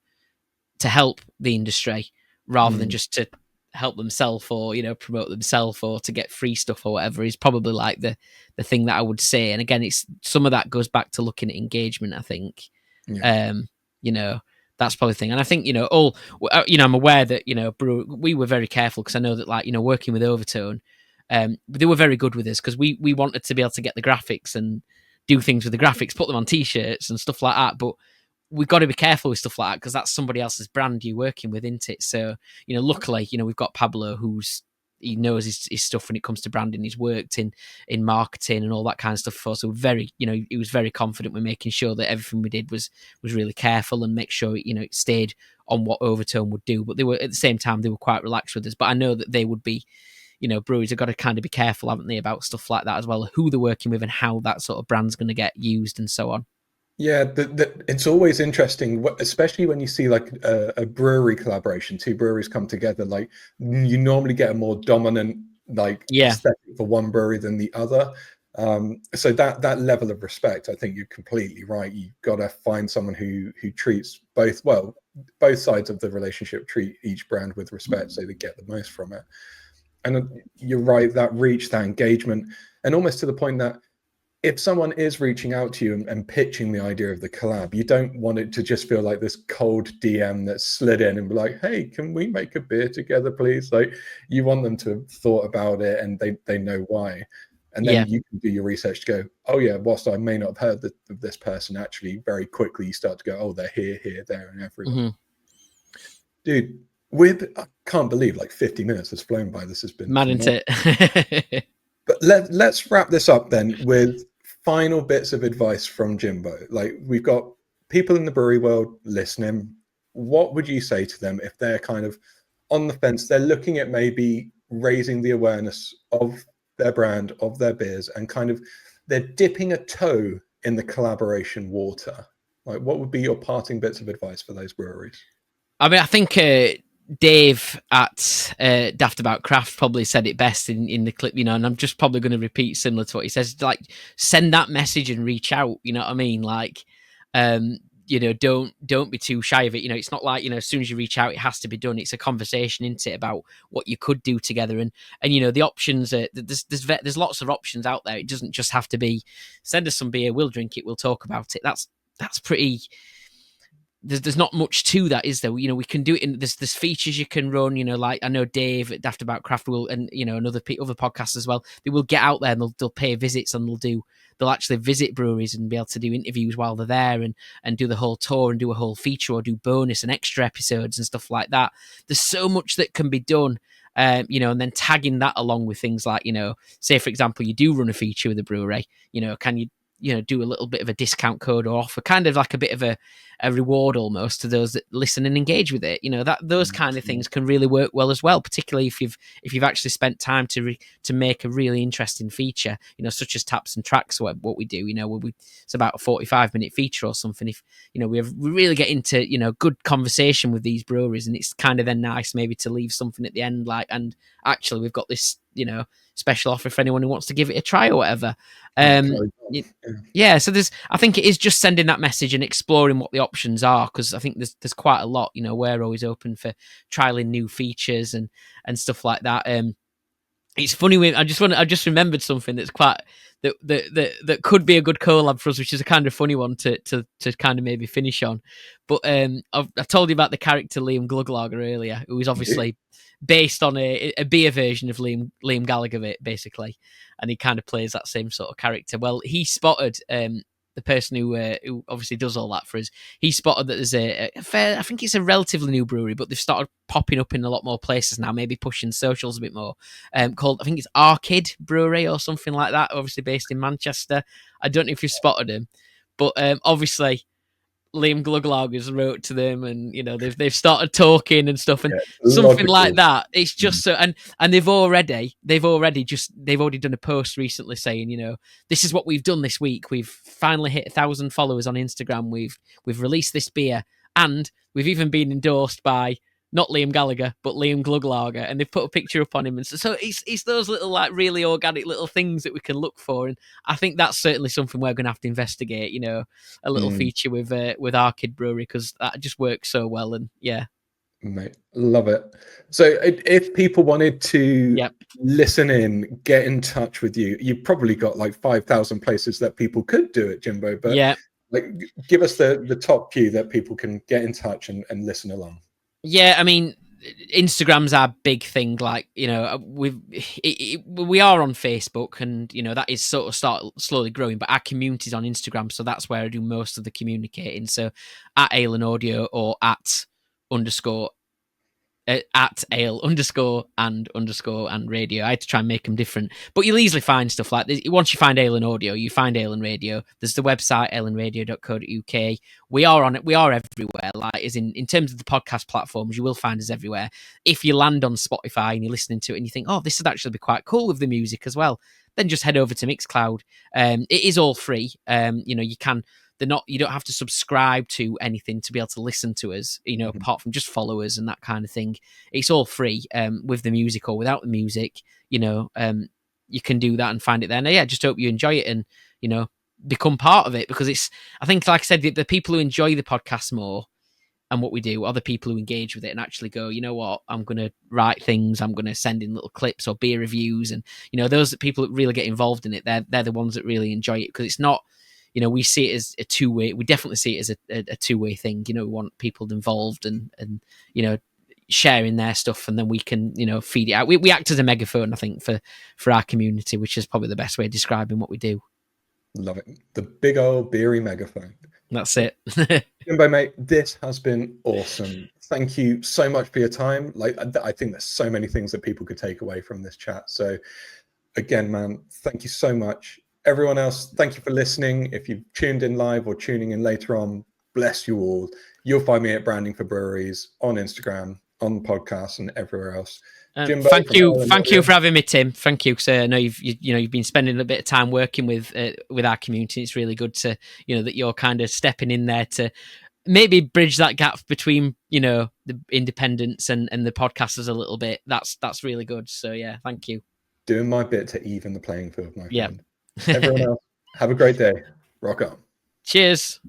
Speaker 2: the industry, rather than just to help themselves, or promote themselves, or to get free stuff or whatever, is probably like the thing that I would say. And again, it's some of that goes back to looking at engagement, I think.
Speaker 1: Yeah.
Speaker 2: you know that's probably the thing. And I think, I'm aware that, we were very careful, because I know that, like, working with Overtone, they were very good with us, because we wanted to be able to get the graphics and do things with the graphics, put them on t-shirts and stuff like that. But we've got to be careful with stuff like that, because that's somebody else's brand you're working with, isn't it? So, luckily, we've got Pablo, he knows his stuff when it comes to branding. He's worked in marketing and all that kind of stuff before. So he was very confident with making sure that everything we did was really careful, and make sure, it stayed on what Overtone would do. But they were, at the same time, they were quite relaxed with us. But I know that they would be, breweries have got to kind of be careful, haven't they, about stuff like that as well, who they're working with and how that sort of brand's going to get used and so on.
Speaker 1: Yeah, it's always interesting, especially when you see like a brewery collaboration, two breweries come together. Like, you normally get a more dominant like
Speaker 2: Yeah.
Speaker 1: aesthetic for one brewery than the other. So that level of respect, I think you're completely right. You've got to find someone who treats both sides of the relationship, treat each brand with respect, so they get the most from it. And you're right, that reach, that engagement, and almost to the point that if someone is reaching out to you and pitching the idea of the collab, you don't want it to just feel like this cold DM that slid in and be like, hey, can we make a beer together, please? Like, you want them to have thought about it, and they know why. And then you can do your research to go, oh yeah, whilst I may not have heard of this person, actually very quickly you start to go, oh, they're here, there, and everywhere.
Speaker 2: Mm-hmm.
Speaker 1: Dude, I can't believe like 50 minutes has flown by. This has been
Speaker 2: mad, isn't it?
Speaker 1: But let's wrap this up then with final bits of advice from Jimbo. Like, we've got people in the brewery world listening. What would you say to them if they're kind of on the fence? They're looking at maybe raising the awareness of their brand, of their beers, and kind of they're dipping a toe in the collaboration water. Like, what would be your parting bits of advice for those breweries?
Speaker 2: I mean, I think Dave at Daft About Craft probably said it best in the clip, and I'm just probably going to repeat similar to what he says. Like, send that message and reach out. You know what I mean? Like, don't be too shy of it. It's not like, as soon as you reach out, it has to be done. It's a conversation, isn't it, about what you could do together. And the options are, there's lots of options out there. It doesn't just have to be send us some beer, we'll drink it, we'll talk about it. That's pretty. There's not much to that, is there? We can do it in there's features you can run. Like, I know Dave at Daft About Craft will, and and other podcasts as well. They will get out there and they'll pay visits, and they'll actually visit breweries and be able to do interviews while they're there, and do the whole tour and do a whole feature, or do bonus and extra episodes and stuff like that. There's so much that can be done. And then tagging that along with things like, say for example, you do run a feature with a brewery, can you do a little bit of a discount code, or offer kind of like a bit of a reward almost to those that listen and engage with it. That those kind of things can really work well as well, particularly if you've actually spent time to make a really interesting feature, such as Taps and Tracks, what we do, it's about a 45-minute feature or something. If we really get into good conversation with these breweries, and it's kind of then nice maybe to leave something at the end, like, and actually we've got this special offer for anyone who wants to give it a try or whatever. So I think it is just sending that message and exploring what the options are, because I think there's quite a lot. We're always open for trialing new features and stuff like that. It's funny, I just remembered something that's quite that could be a good collab for us, which is a kind of funny one to kind of maybe finish on. But I told you about the character Liam Gluglager earlier, who is obviously based on a beer version of Liam Gallagher, basically, and he kind of plays that same sort of character. Well, he spotted the person who obviously does all that for us, he spotted that there's a fair, I think it's a relatively new brewery, but they've started popping up in a lot more places now, maybe pushing socials a bit more. Called, I think it's Arcade Brewery or something like that. Obviously based in Manchester. I don't know if you've spotted him, but obviously Liam Gluglaugers wrote to them, and they've started talking and stuff, and
Speaker 1: Yeah,
Speaker 2: something like
Speaker 1: logical.
Speaker 2: that. It's just so, and they've already done a post recently saying, this is what we've done this week. We've finally hit 1,000 followers on Instagram. We've released this beer, and we've even been endorsed by not Liam Gallagher, but Liam Gluglager, and they've put a picture up on him. And so it's those little, like, really organic little things that we can look for, and I think that's certainly something we're going to have to investigate. A little feature with Arcade Brewery, because that just works so well. And yeah,
Speaker 1: Mate, love it. So if people wanted to
Speaker 2: yep,
Speaker 1: listen in, get in touch with you, you've probably got like 5,000 places that people could do it, Jimbo, but
Speaker 2: yeah.
Speaker 1: like, give us the top few that people can get in touch and listen along.
Speaker 2: Yeah, I mean, Instagram's our big thing. Like, we are on Facebook, and that is sort of start slowly growing. But our community's on Instagram, so that's where I do most of the communicating. So at Ale and Audio, or at underscore at ale _and radio. I had to try and make them different, but you'll easily find stuff like this. Once you find Ale and Audio, you find Ale and Radio. There's the website aleandradio.co.uk. We are on it. We are everywhere. Like, as in terms of the podcast platforms, you will find us everywhere. If you land on Spotify and you're listening to it and you think, oh, this would actually be quite cool with the music as well, then just head over to Mixcloud. It is all free. You can. You don't have to subscribe to anything to be able to listen to us, apart from just follow us and that kind of thing. It's all free, with the music or without the music. You can do that and find it there. And yeah, just hope you enjoy it and, become part of it, because I think, like I said, the people who enjoy the podcast more and what we do are the people who engage with it and actually go, you know what, I'm going to write things, I'm going to send in little clips or beer reviews. And, those people that really get involved in it, they're the ones that really enjoy it, because it's not, we see it as a two-way. We definitely see it as a two-way thing. We want people involved and sharing their stuff, and then we can feed it out. We act as a megaphone, I think, for our community, which is probably the best way of describing what we do.
Speaker 1: Love it. The big old beery megaphone.
Speaker 2: That's it.
Speaker 1: Jimbo, mate, this has been awesome. Thank you so much for your time. Like, I think there's so many things that people could take away from this chat. So again, man, thank you so much. Everyone else, thank you for listening. If you've tuned in live or tuning in later on, bless you all. You'll find me at Branding for Breweries on Instagram, on podcasts, and everywhere else.
Speaker 2: Jimbo, thank you for having me, Tim. Thank you, because I know you've been spending a bit of time working with our community. It's really good to that you're kind of stepping in there to maybe bridge that gap between the independents and the podcasters a little bit. That's really good. So yeah, thank you.
Speaker 1: Doing my bit to even the playing field, my friend. Everyone else, have a great day. Rock on.
Speaker 2: Cheers.